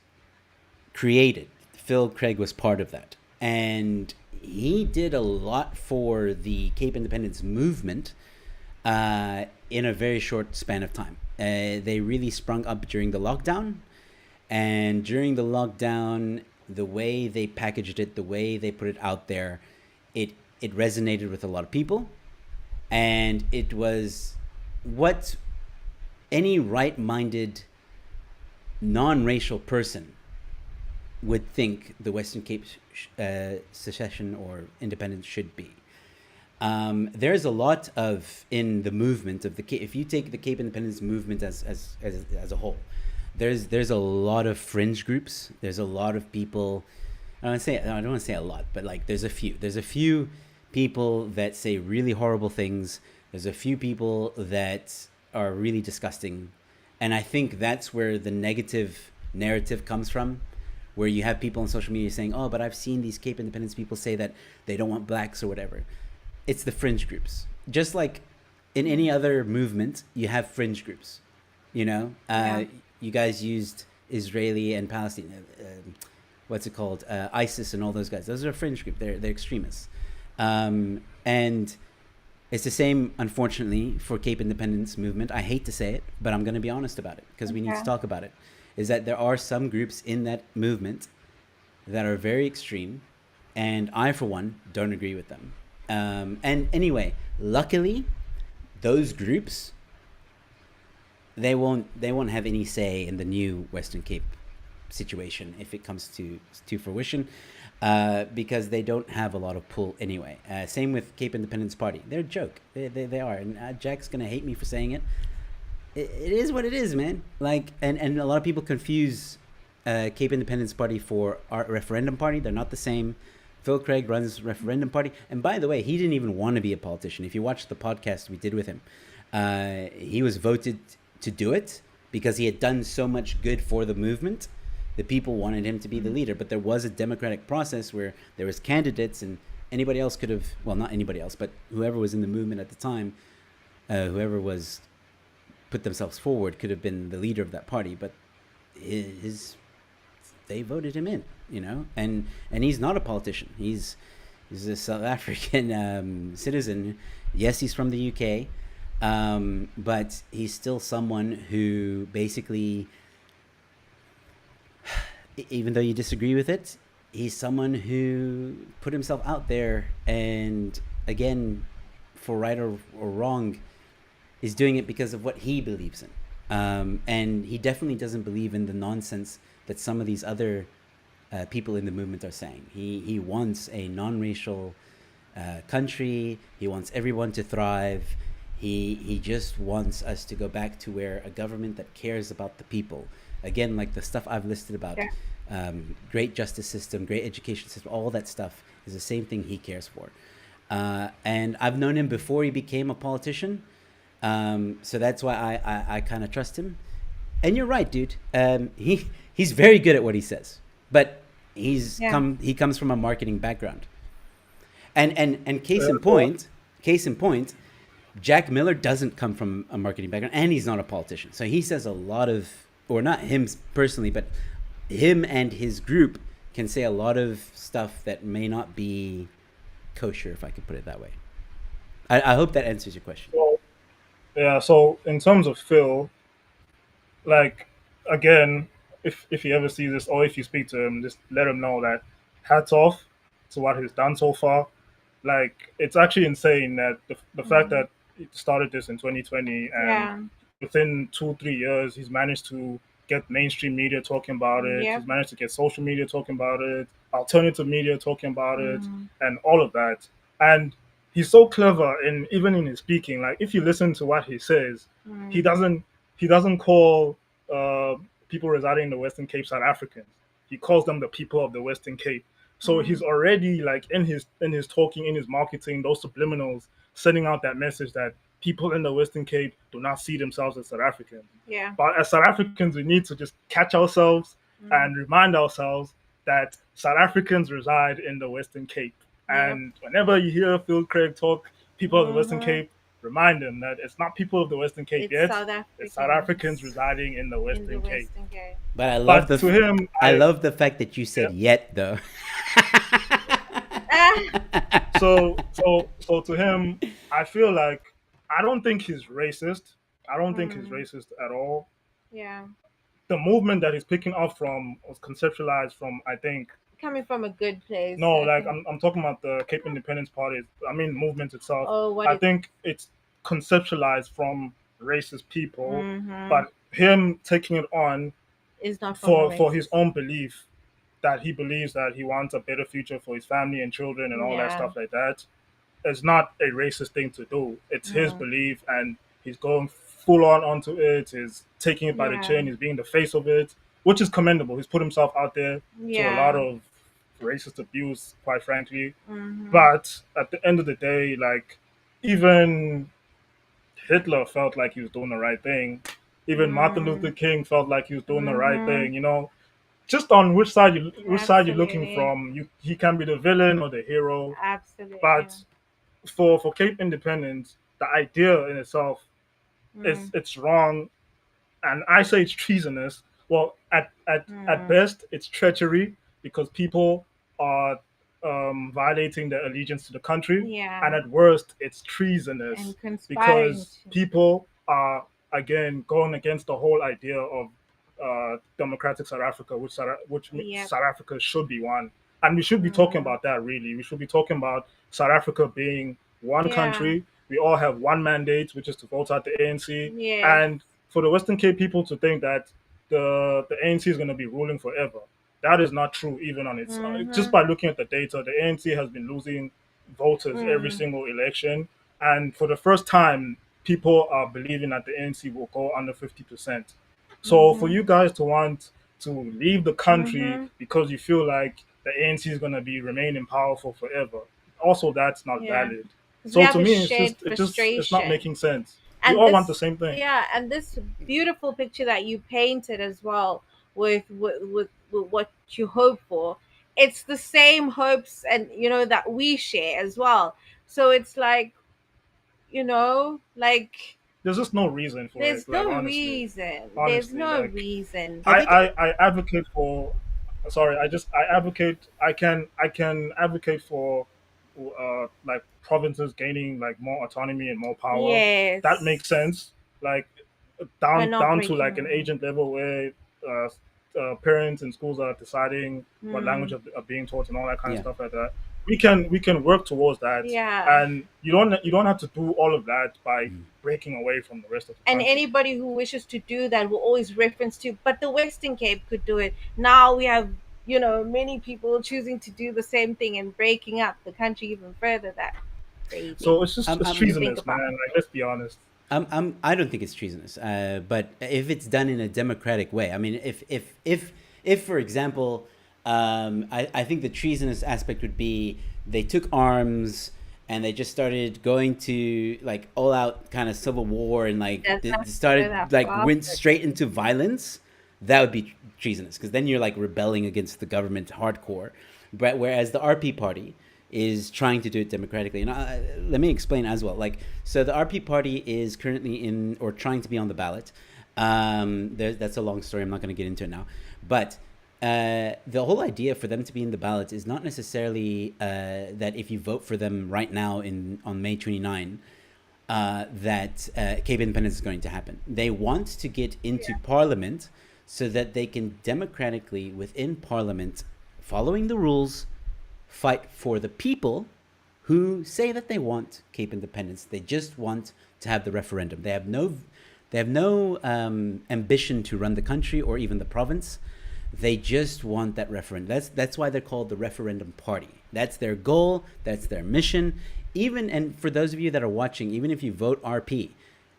created, Phil Craig was part of that. And he did a lot for the Cape independence movement in a very short span of time. They really sprung up during the lockdown. And during the lockdown, the way they packaged it, the way they put it out there, it resonated with a lot of people. And it was what any right-minded, non-racial person would think the Western Cape secession or independence should be. There's a lot of, in the movement of the Cape, if you take the Cape independence movement as a whole, there's a lot of fringe groups. There's a lot of people. I don't want to say a lot, but like there's a few people that say really horrible things. There's a few people that are really disgusting, and I think that's where the negative narrative comes from, where you have people on social media saying, "Oh, but I've seen these Cape independence people say that they don't want blacks or whatever." it's the fringe groups. Just like in any other movement, you have fringe groups. You know, you guys used Israeli and Palestine. What's it called? ISIS and all those guys. Those are a fringe group. They're extremists, and it's the same, unfortunately, for Cape Independence movement. I hate to say it, but I'm going to be honest about it because we need to talk about it. Is that there are some groups in that movement that are very extreme, and I, for one, don't agree with them. And anyway, luckily, those groups, they won't have any say in the new Western Cape situation if it comes to fruition, because they don't have a lot of pull anyway. Same with Cape Independence Party. They're a joke. They are. And Jack's going to hate me for saying it. It is what it is, man. Like, and a lot of people confuse Cape Independence Party for our referendum party. They're not the same. Phil Craig runs referendum party. And by the way, he didn't even want to be a politician. If you watch the podcast we did with him, he was voted to do it because he had done so much good for the movement. The people wanted him to be the leader, but there was a democratic process where there was candidates, and anybody else could have, well, not anybody else, but whoever was in the movement at the time, whoever was put themselves forward could have been the leader of that party, but they voted him in, you know, and he's not a politician. He's a South African citizen. Yes, he's from the UK, but he's still someone who basically, even though you disagree with it, he's someone who put himself out there, and again, for right or wrong, is doing it because of what he believes in. And he definitely doesn't believe in the nonsense that some of these other people in the movement are saying. He wants a non-racial country. He wants everyone to thrive. He just wants us to go back to where a government that cares about the people. Again, like the stuff I've listed about, great justice system, great education system, all that stuff is the same thing he cares for. And I've known him before he became a politician. So that's why I kind of trust him. And you're right, dude. He's very good at what he says, but he comes from a marketing background. And case in point, Jack Miller doesn't come from a marketing background, and he's not a politician. So he says a lot of, or not him personally, but him and his group can say a lot of stuff that may not be kosher, if I could put it that way. I hope that answers your question. So in terms of Phil, like, again, if you ever see this or if you speak to him, just let him know that hats off to what he's done so far. Like, it's actually insane that the fact that he started this in 2020 and within 2-3 years he's managed to get mainstream media talking about it. He's managed to get social media talking about it, alternative media talking about it, and all of that. And he's so clever even in his speaking. Like, if you listen to what he says, he doesn't call people residing in the Western Cape South Africans. He calls them the people of the Western Cape. So he's already, like, in his talking, in his marketing, those subliminals, sending out that message that people in the Western Cape do not see themselves as South Africans. But as South Africans, we need to just catch ourselves and remind ourselves that South Africans reside in the Western Cape. And whenever you hear Phil Craig talk, people of the Western Cape, remind them that it's not people of the Western Cape yet. It's South Africans residing in the Western Cape. But I love I love the fact that you said yet, though. So to him, I feel like, I don't think he's racist. I don't think he's racist at all. The movement that he's picking up from was conceptualized from, I think, coming from a good place. No, like, I'm talking about the Cape Independence Party. I mean, movement itself. I think it's conceptualized from racist people, but him taking it on is not for his own belief, that he believes that he wants a better future for his family and children and all that stuff like that. It's not a racist thing to do. It's his belief, and he's going full on onto it. He's taking it by the chin. He's being the face of it, which is commendable. He's put himself out there to a lot of racist abuse, quite frankly. But at the end of the day, like, even Hitler felt like he was doing the right thing. Even Martin Luther King felt like he was doing the right thing. You know, just on which side you're looking from. He can be the villain or the hero. Absolutely. But for Cape independence, the idea in itself is it's wrong, and I say it's treasonous. Well, at best, it's treachery because people are violating their allegiance to the country, Yeah. and at worst, it's treasonous And conspiring because to. people are again going against the whole idea of democratic South Africa, which Yep. South Africa should be one, and we should be talking about that. Really, we should be talking about South Africa being one Yeah. country. We all have one mandate, which is to vote out the ANC, Yes. and for the Western Cape people to think that the ANC is going to be ruling forever. That is not true, even on its just by looking at the data. The ANC has been losing voters every single election, and for the first time, people are believing that the ANC will go under 50%. So for you guys to want to leave the country because you feel like the ANC is going to be remaining powerful forever, also that's not Yeah. valid. Because we So have to a me, shared it's not frustration. making sense. We And all want this, the same thing. yeah, and this beautiful picture that you painted as well with what you hope for, it's the same hopes and that we share as well. So it's like, like There's just no reason for there's it. Like no honestly, reason. There's honestly, no like reason. I think I advocate for. Sorry, I advocate. I can advocate for like provinces gaining like more autonomy and more power. That makes Yes. sense. Like But not down to breaking like an away. agent level where uh, parents and schools are deciding what language Mm. are being taught and all that kind of yeah. stuff like that. We can work towards that, Yeah. and you don't have to do all of that by breaking away from the rest of the And country. anybody who wishes to do that will always reference to, but the Western Cape could do it. Now we have, many people choosing to do the same thing and breaking up the country even further. That crazy So it's to think treasonous, man. about. Like let's be honest. I don't think it's treasonous, but if it's done in a democratic way, I mean, if for example, I think the treasonous aspect would be they took arms and they just started going to like all out kind of civil war and like Doesn't have to go started that like far, went but straight into violence. That would be treasonous because then you're like rebelling against the government hardcore. But whereas the RP party is trying to do it democratically, and let me explain as well. Like, so the RP party is currently in or trying to be on the ballot. That's a long story. I'm not going to get into it now, but the whole idea for them to be in the ballot is not necessarily that if you vote for them right now on May 29, that Cape independence is going to happen. They want to get into Parliament so that they can democratically within Parliament, following the rules, fight for the people who say that they want Cape independence. They just want to have the referendum. They have no ambition to run the country or even the province. They just want that referendum. That's why they're called the referendum party. That's their goal. That's their mission. And for those of you that are watching, even if you vote RP,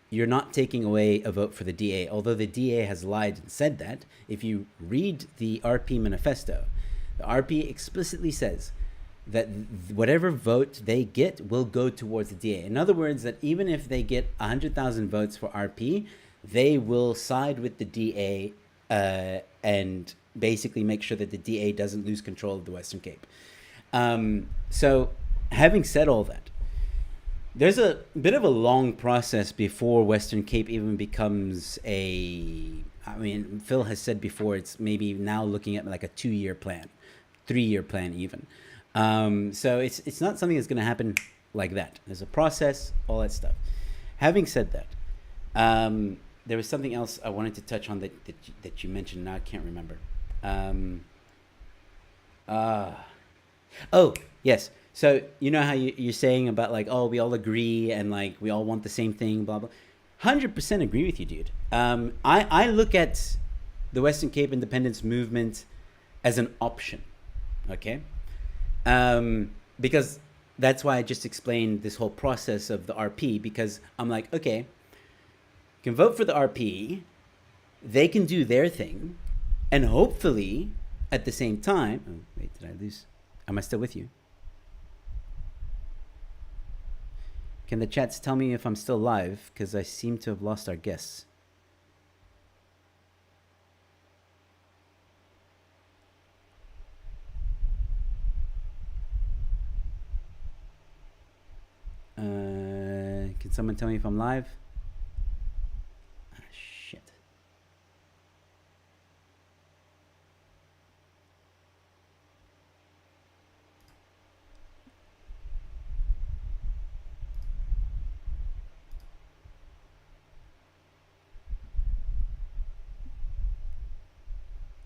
you're not taking away a vote for the DA. Although the DA has lied and said that, if you read the RP manifesto, the RP explicitly says that whatever vote they get will go towards the DA. In other words, that even if they get 100,000 votes for RP, they will side with the DA and basically make sure that the DA doesn't lose control of the Western Cape. So having said all that, there's a bit of a long process before Western Cape even becomes I mean, Phil has said before, it's maybe now looking at like a 2-year plan, 3-year plan even. So it's not something that's going to happen like that. There's a process, all that stuff. Having said that, there was something else I wanted to touch on that you mentioned. Now I can't remember. Oh, yes. So you know how you're saying about like, oh, we all agree and like we all want the same thing, blah, blah. 100% agree with you, dude. I look at the Western Cape independence movement as an option, okay? Because that's why I just explained this whole process of the RP, because I'm like, okay, you can vote for the RP, they can do their thing, and hopefully at the same time, oh, wait, did I lose? Am I still with you? Can the chats tell me if I'm still live? Because I seem to have lost our guests. someone tell me if I'm live? Ah, shit.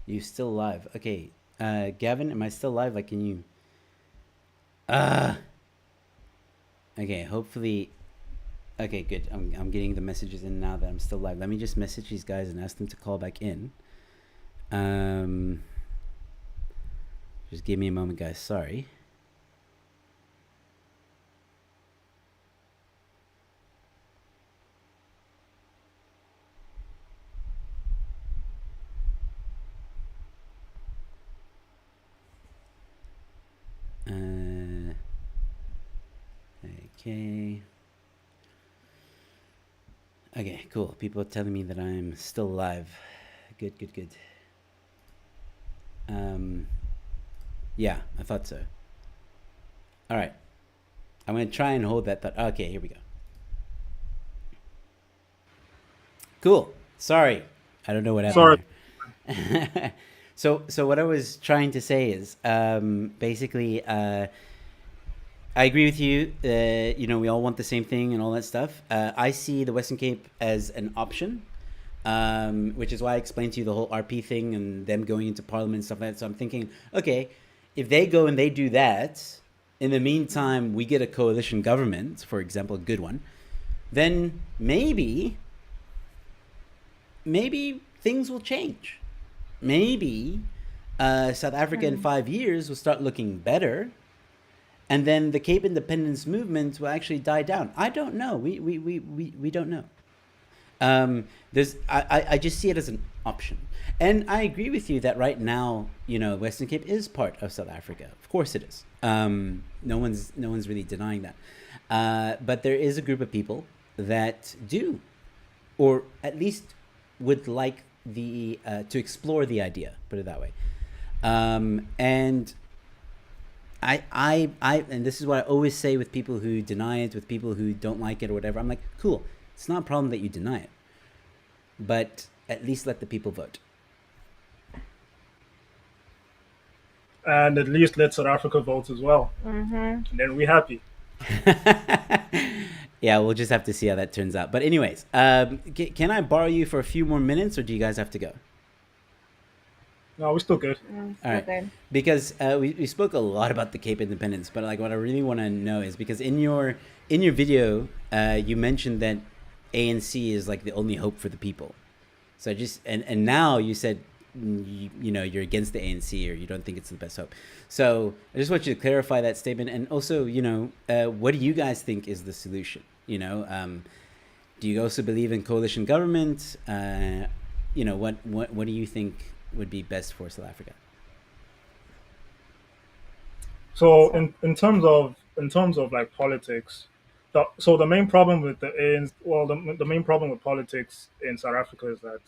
You still live? Okay. Gavin, am I still live? Like, can you? Ah. Okay. Hopefully. Okay. Good. I'm getting the messages in now that I'm still live. Let me just message these guys and ask them to call back in. Um. Just give me a moment, guys. Sorry. Okay. Okay, cool. People are telling me that I'm still alive. Good, good, good. Yeah, I thought so. All right. I'm going to try and hold that thought. Okay, here we go. Cool. Sorry. I don't know what happened there. So what I was trying to say is basically I agree with you. We all want the same thing and all that stuff. I see the Western Cape as an option, which is why I explained to you the whole RP thing and them going into Parliament and stuff like that. So I'm thinking, okay, if they go and they do that, in the meantime, we get a coalition government, for example, a good one, then maybe things will change. Maybe South Africa in 5 years will start looking better, and then the Cape independence movement will actually die down. I don't know. We don't know. I just see it as an option, and I agree with you that right now, Western Cape is part of South Africa. Of course, it is. No one's really denying that. But there is a group of people that do, or at least would like the to explore the idea. Put it that way. And and this is what I always say with people who deny it, with people who don't like it or whatever. I'm like, cool. It's not a problem that you deny it, but at least let the people vote. And at least let South Africa vote as well. And then we're happy. Yeah, we'll just have to see how that turns out. But anyways, can I borrow you for a few more minutes, or do you guys have to go? No, we're still good. All right. Good. Because we spoke a lot about the Cape Independence, but like what I really want to know is because in your video you mentioned that ANC is like the only hope for the people. So and now you said you're against the ANC or you don't think it's the best hope. So I just want you to clarify that statement, and also what do you guys think is the solution? Do you also believe in coalition government? What do you think would be best for South Africa? So in terms of like politics, the main problem with the ANC, well, the main problem with politics in South Africa is that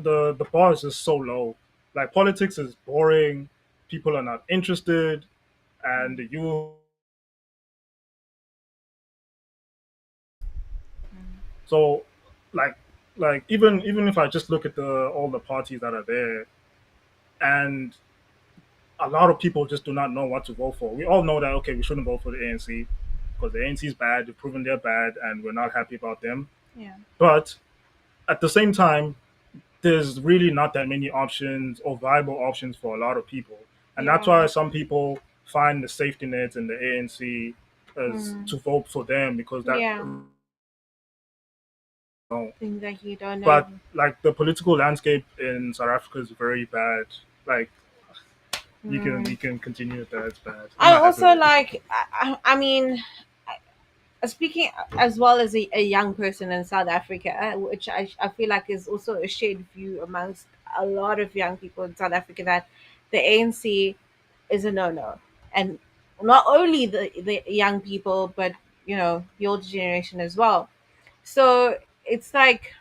the bar is just so low. Like politics is boring, people are not interested, and you. So, like, even if I just look at all the parties that are there, and a lot of people just do not know what to vote for. We all know that okay, we shouldn't vote for the ANC because the ANC is bad. They've proven they're bad, and we're not happy about them. Yeah. But at the same time, there's really not that many options or viable options for a lot of people, and that's why some people find the safety nets in the ANC as to vote for them because that. Things that you don't know. But like the political landscape in South Africa is very bad. Like you can continue with that. It's bad. I also like. I mean, speaking as well as a young person in South Africa, which I feel like is also a shared view amongst a lot of young people in South Africa, that the ANC is a no-no. And not only the young people, but, the older generation as well. So it's like,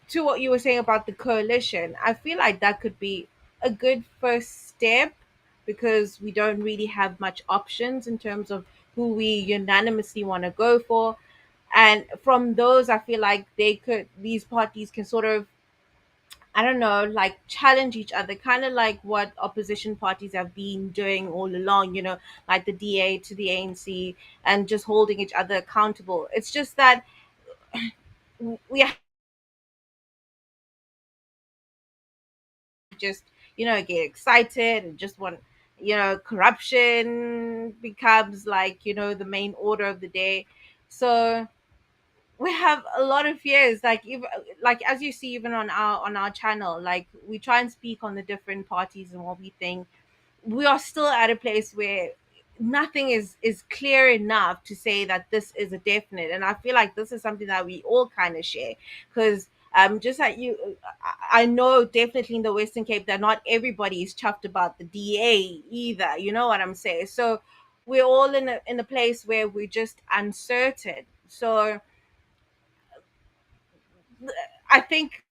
to what you were saying about the coalition, I feel like that could be a good first step because we don't really have much options in terms of who we unanimously want to go for. And from those, I feel like these parties can sort of, I don't know, like challenge each other, kind of like what opposition parties have been doing all along, like the DA to the ANC, and just holding each other accountable. It's just that we just, get excited and just want, corruption becomes like, the main order of the day. So we have a lot of fears, like even like as you see even on our channel, like we try and speak on the different parties and what we think. We are still at a place where nothing is clear enough to say that this is a definite, and I feel like this is something that we all kind of share, because just like you, I know definitely in the Western Cape that not everybody is chuffed about the DA either, you know what I'm saying? So we're all in a place where we're just uncertain. So I think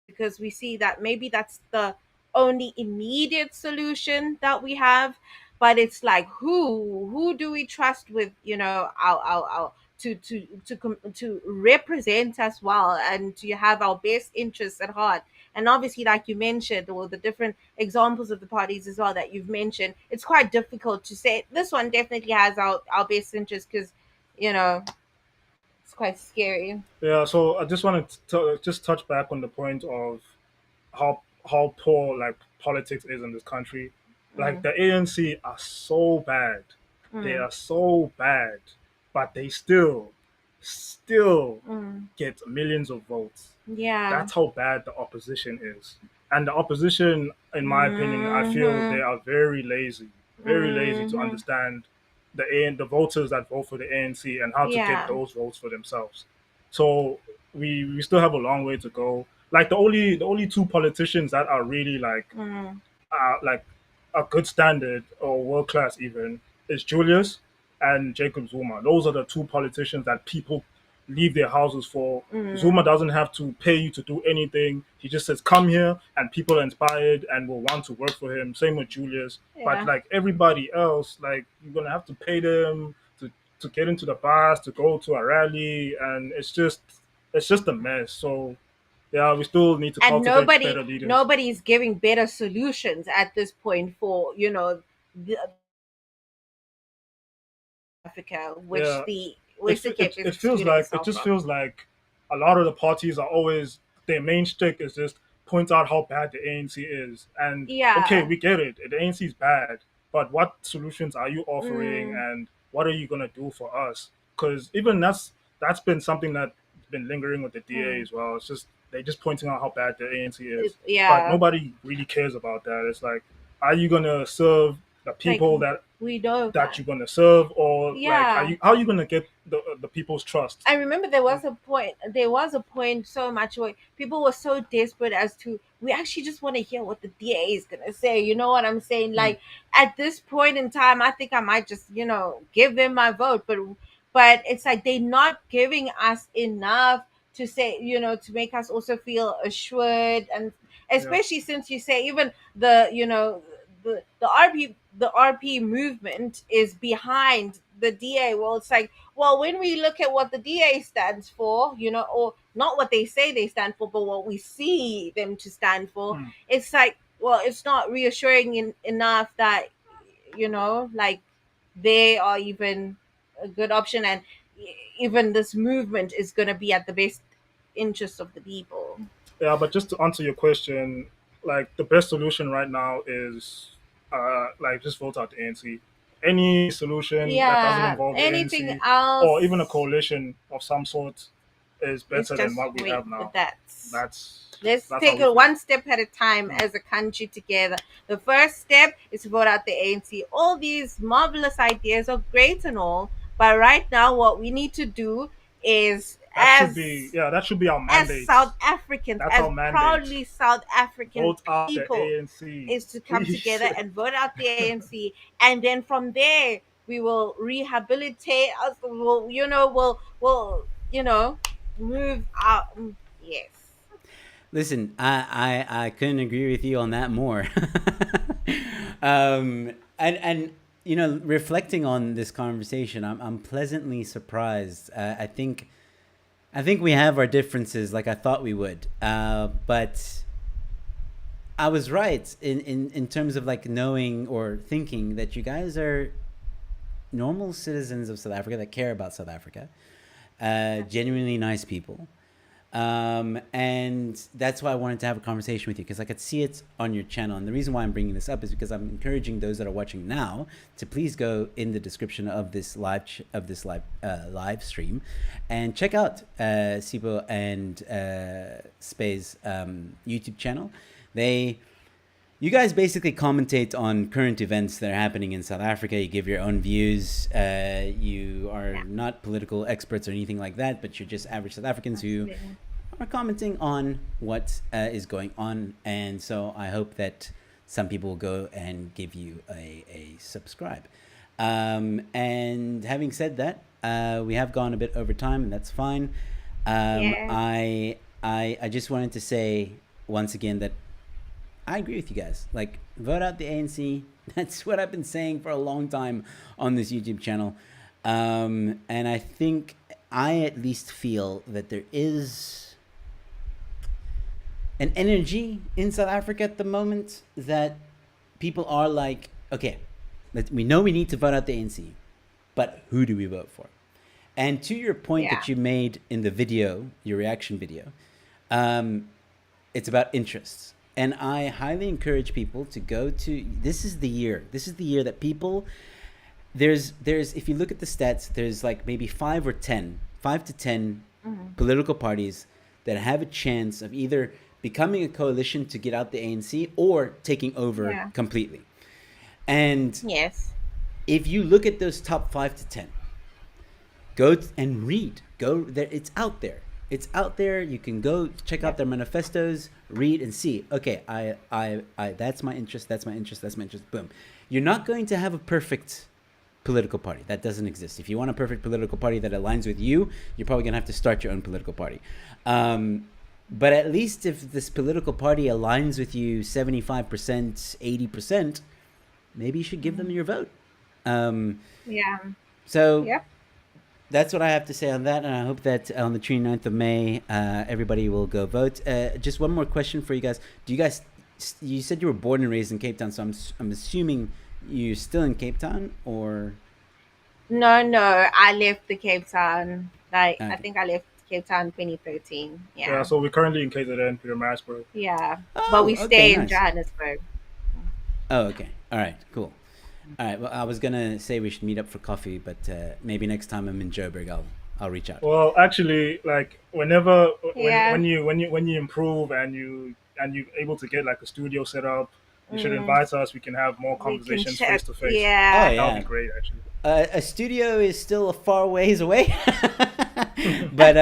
because we see that maybe that's the only immediate solution that we have, but it's like who do we trust with, our to represent us well and to have our best interests at heart. And obviously, like you mentioned, or the different examples of the parties as well that you've mentioned, it's quite difficult to say this one definitely has our best interest, because it's quite scary. Yeah, so I just wanted to just touch back on the point of how poor like politics is in this country. Like Mm, the ANC are so bad. They mm, are so bad, but they still mm. get millions of votes. Yeah. That's how bad the opposition is. And the opposition, in my opinion, I feel they Mhm. are very lazy to Mhm. understand the voters that vote for the ANC and how to get Yeah. those votes for themselves. So we still have a long way to go. Like the only two politicians that are really Mm. like a good standard or world class even is Julius and Jacob Zuma. Those are the two politicians that people leave their houses for. Zuma Mm. doesn't have to pay you to do anything. He just says, come here, and people are inspired and will want to work for him. Same with Julius. But Yeah. like everybody else, like you're gonna have to pay them to get into the bus, to go to a rally, and it's just a mess. So yeah, we still need to And cultivate better leaders. nobody's giving better solutions at this point for, the Africa, which Yeah, the it Western Cape it is it feels excluding like it itself just from. feels like a lot of the parties are always their main shtick is just point out how bad the ANC is. And okay, Yeah. we get it. The ANC is bad, but what solutions are you offering, Mm. and what are you gonna do for us? Because even that's been something that's been lingering with the DA Mm. as well. It's just they're just pointing out how bad the ANC is, but Yeah. nobody really cares about that. It's like, are you gonna serve the Like, people we know that that. you're gonna serve, or like are Yeah. you how are you gonna get the people's trust? I remember there was a point so much where people were so desperate as to, we actually just want to hear what the DA is gonna say. You know what I'm saying? Hmm. Like at this point in time, I think I might just, give them my vote. But it's like they're not giving us enough to say, to make us also feel assured. And Yeah. especially since you say even the RP movement is behind the DA. Well, it's like, well, when we look at what the DA stands for, or not what they say they stand for, but what we see them to stand for, Hmm. it's like, well, it's not reassuring enough that, like they are even a good option, and even this movement is going to be at the best interest of the people. Yeah, but just to answer your question, like the best solution right now is like just vote out the ANC. Any solution that doesn't Yeah, involve the anything ANC or even a else coalition of some sort is is better than just what we wait have for now. that. Let's That's how take we it feel. one step at a time Hmm. as a country together. The first step is to vote out the ANC. All these marvelous ideas are great and all, but right now, what we need to do is, That should be our as mandate. South Africans, That's as our mandate. proudly South African Vote out the people, ANC, is to come please. together and vote out the ANC, and then from there we will rehabilitate us. We'll move out. Yes. Listen, I couldn't agree with you on that more. And you know, reflecting on this conversation, I'm pleasantly surprised. I think we have our differences, like I thought we would. But I was right in terms of like knowing or thinking that you guys are normal citizens of South Africa that care about South Africa, genuinely nice people. And that's why I wanted to have a conversation with you, because I could see it on your channel. And the reason why I'm bringing this up is because I'm encouraging those that are watching now to please go in the description of this live stream and check out Sibo and Spae's YouTube channel. You guys basically commentate on current events that are happening in South Africa. You give your own views. You are not political experts or anything like that, but you're just average South Africans who are commenting on what is going on. And so I hope that some people will go and give you a subscribe. And having said that, we have gone a bit over time, and that's fine. I just wanted to say once again that I agree with you guys. Like, vote out the ANC. That's what I've been saying for a long time on this YouTube channel. And I think I at least feel that there is an energy in South Africa at the moment that people are like, okay, we know we need to vote out the ANC, but who do we vote for? And to your point that you made in the video, your reaction video, it's about interests. And I highly encourage people to go to, this is the year that people, there's if you look at the stats, there's like maybe 5 to 10 political parties that have a chance of either becoming a coalition to get out the ANC or taking over completely. And if you look at those top 5 to 10, go and read, go there, it's out there. It's out there. You can go check out their manifestos, read and see. Okay, I that's my interest. That's my interest. That's my interest. Boom. You're not going to have a perfect political party. That doesn't exist. If you want a perfect political party that aligns with you, you're probably gonna have to start your own political party. But at least if this political party aligns with you 75%, 80%, maybe you should give them your vote. So. Yep. That's what I have to say on that, and I hope that on the 29th of May, everybody will go vote. Just one more question for you guys. You said you were born and raised in Cape Town, so I'm assuming you're still in Cape Town, or? No, I left the Cape Town. Okay. I think I left Cape Town in 2013. Yeah, so we're currently in KZN, Pietermaritzburg. Yeah, but we stay in Johannesburg. Oh, okay. All right, cool. All right. Well, I was gonna say we should meet up for coffee, but maybe next time I'm in Joburg, I'll reach out. Well, actually, like when you improve and you're able to get like a studio set up, you should invite us. We can have more conversations face to face. Yeah, that would be great, actually. A studio is still a far ways away, but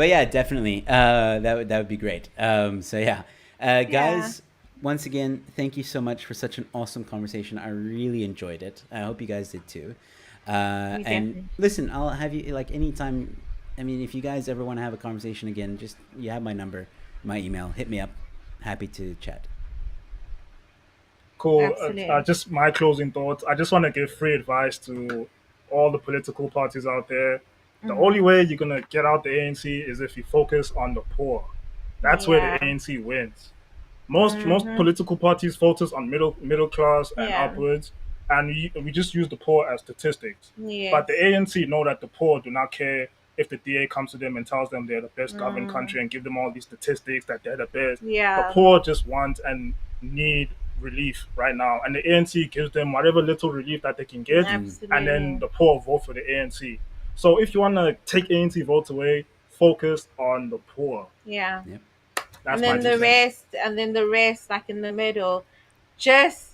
yeah, definitely. That would be great. So yeah, guys. Once again, thank you so much for such an awesome conversation. I really enjoyed it. I hope you guys did too. And listen, I'll have you like anytime. I mean, if you guys ever want to have a conversation again, just you have my number, my email. Hit me up. Happy to chat. Cool. Just my closing thoughts. I just want to give free advice to all the political parties out there. The only way you're going to get out the ANC is if you focus on the poor. That's where the ANC wins. Most political parties focus on middle class and upwards, and we just use the poor as statistics. But the ANC know that the poor do not care if the DA comes to them and tells them they're the best governed country and give them all these statistics that they're the best. The poor just want and need relief right now, and the ANC gives them whatever little relief that they can get, and then the poor vote for the ANC. So if you want to take ANC votes away, focus on the poor. Yep. And then the rest, like in the middle, just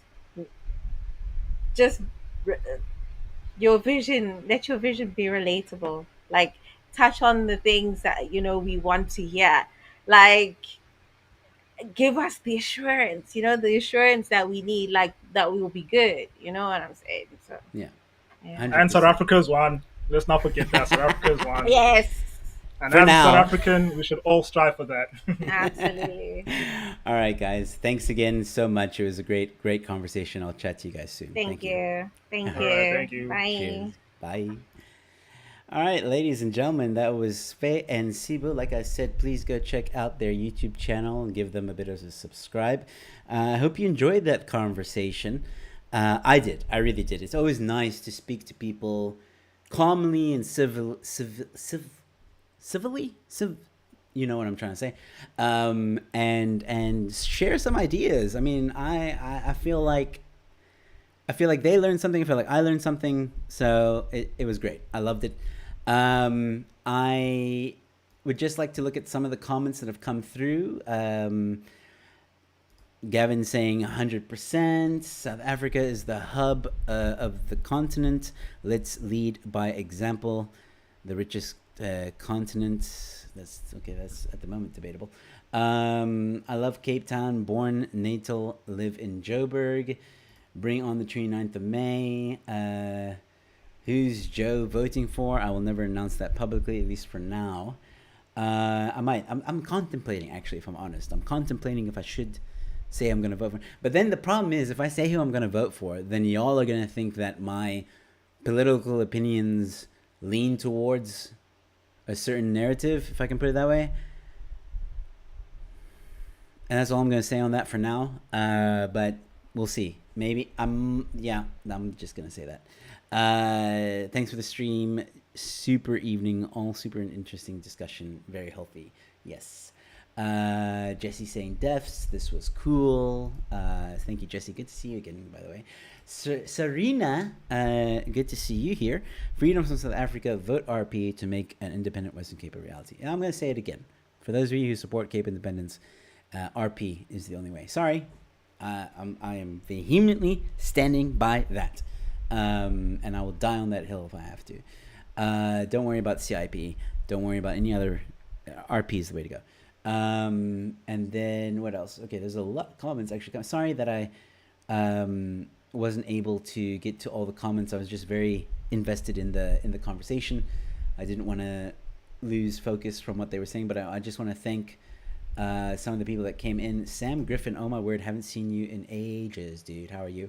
your vision. Let your vision be relatable. Like, touch on the things that we want to hear. Like, give us the assurance. The assurance that we need. Like, that we will be good. You know what I'm saying? So yeah. And South Africa's won. Let's not forget that South Africa's won. Yes. And For as a now. South African, we should all strive for that. Absolutely. All right, guys. Thanks again so much. It was a great conversation. I'll chat to you guys soon. Thank you. Thank All right, you. thank you. Bye. Cheers. Bye. All right, ladies and gentlemen, that was Faye and Sibu. Like I said, please go check out their YouTube channel and give them a bit of a subscribe. I hope you enjoyed that conversation. I did. I really did. It's always nice to speak to people calmly and civilly. You know what I'm trying to say, and share some ideas. I mean, I feel like they learned something. I feel like I learned something. So it was great. I loved it. I would just like to look at some of the comments that have come through. Gavin saying 100%. South Africa is the hub of the continent. Let's lead by example. The richest continent. That's okay. That's at the moment debatable. I love Cape Town. Born, natal, live in Joburg. Bring on the 29th of May. Who's Joe voting for? I will never announce that publicly, at least for now. I might. I'm contemplating, actually, if I'm honest. I'm contemplating if I should say I'm going to vote for. But then the problem is, if I say who I'm going to vote for, then y'all are going to think that my political opinions lean towards a certain narrative, if I can put it that way. And that's all I'm going to say on that for now. But we'll see. Maybe I'm just going to say that. Thanks for the stream. Super evening. All super interesting discussion. Very healthy. Yes. Jesse saying deaths. This was cool. Thank you, Jesse. Good to see you again, by the way. Sarina, good to see you here. Freedom from South Africa. Vote RP to make an independent Western Cape a reality. And I'm going to say it again. For those of you who support Cape independence, RP is the only way. Sorry. I am vehemently standing by that. And I will die on that hill if I have to. Don't worry about CIP. Don't worry about any other. RP is the way to go. And then what else? Okay, there's a lot of comments actually. Sorry that I wasn't able to get to all the comments. I was just very invested in the conversation. I didn't want to lose focus from what they were saying, but I just want to thank some of the people that came in. Sam Griffin, oh my word, haven't seen you in ages, dude. How are you?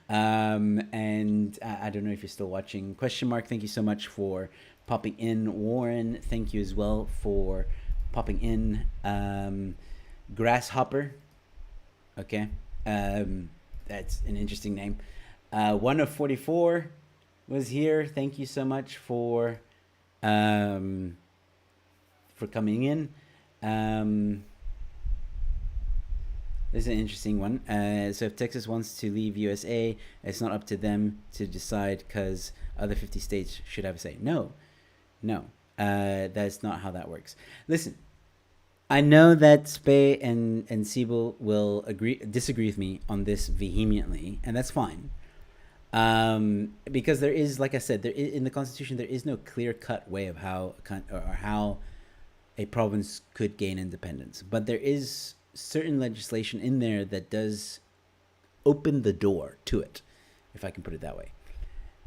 And I don't know if you're still watching. Question mark, thank you so much for popping in. Warren, thank you as well for popping in. Grasshopper, okay. That's an interesting name. 1 of 44 was here. Thank you so much for coming in. This is an interesting one. So if Texas wants to leave USA, it's not up to them to decide because other 50 states should have a say. No. That's not how that works. Listen, I know that Spey and Siebel will disagree with me on this vehemently, and that's fine. Because there is, like I said, in the Constitution, there is no clear-cut way of how a province could gain independence. But there is certain legislation in there that does open the door to it, if I can put it that way.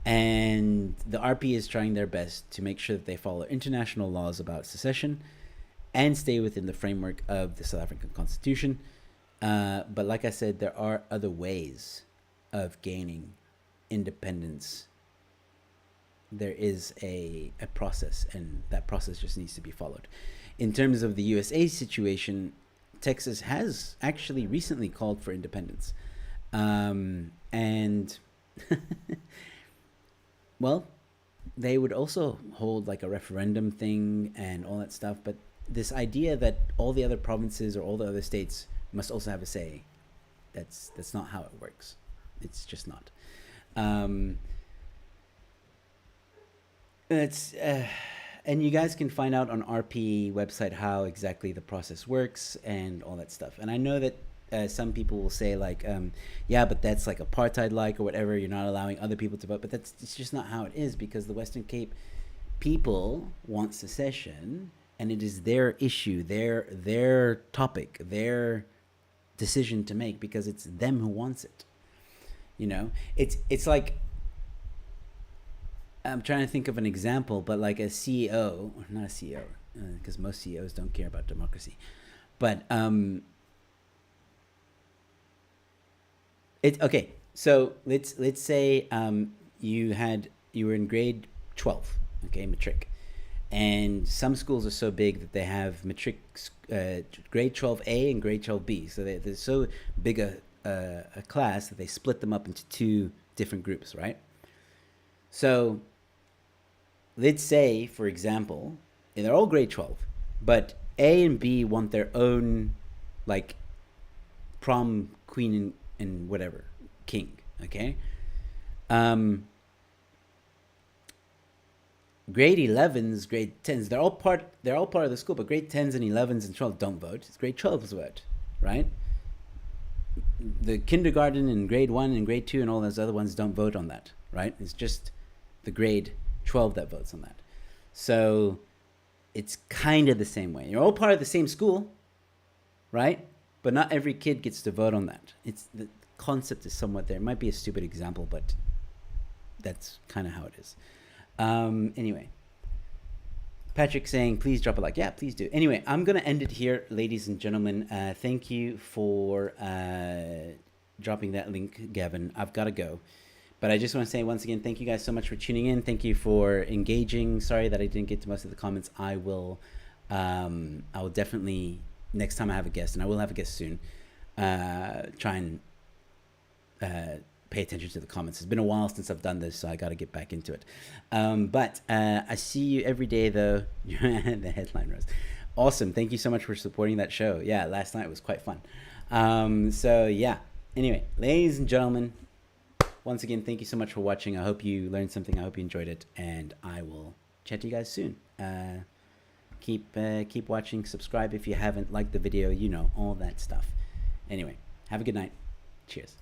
And the RP is trying their best to make sure that they follow international laws about secession and stay within the framework of the South African Constitution. But like I said, there are other ways of gaining independence. There is a process, and that process just needs to be followed. In terms of the USA situation, Texas has actually recently called for independence. And well, they would also hold like a referendum thing and all that stuff, but this idea that all the other provinces or all the other states must also have a say, that's not how it works. It's just not. And you guys can find out on RP website how exactly the process works and all that stuff. And I know that some people will say like, yeah, but that's like apartheid-like or whatever. You're not allowing other people to vote, but it's just not how it is, because the Western Cape people want secession, and it is their issue, their topic, their decision to make, because it's them who wants it. You know, it's like, I'm trying to think of an example, but like a CEO, or not a CEO, because most CEOs don't care about democracy. But it's okay. So let's say you were in grade 12, okay, matric, and some schools are so big that they have matric grade 12A and grade 12B. So they're so big a class that they split them up into two different groups, right? So let's say, for example, and they're all grade 12, but A and B want their own, like, prom queen and whatever, king, okay? Grade 11s, grade 10s, they're all part of the school, but grade 10s and 11s and 12 don't vote. It's grade 12's vote, right? The kindergarten and grade 1 and grade 2 and all those other ones don't vote on that, right? It's just the grade 12 that votes on that. So it's kind of the same way. You're all part of the same school, right? But not every kid gets to vote on that. It's the concept is somewhat there. It might be a stupid example, but that's kind of how it is. Anyway, Patrick saying, please drop a like. Yeah, please do. Anyway, I'm going to end it here, ladies and gentlemen. Thank you for dropping that link, Gavin. I've got to go. But I just want to say once again, thank you guys so much for tuning in. Thank you for engaging. Sorry that I didn't get to most of the comments. I will definitely, next time I have a guest, and I will have a guest soon, try and pay attention to the comments. It's been a while since I've done this, so I got to get back into it. But I see you every day, though. The headline rose. Awesome. Thank you so much for supporting that show. Yeah, last night was quite fun. So, yeah. Anyway, ladies and gentlemen, once again, thank you so much for watching. I hope you learned something. I hope you enjoyed it. And I will chat to you guys soon. Keep watching. Subscribe if you haven't. Like the video. You know, all that stuff. Anyway, have a good night. Cheers.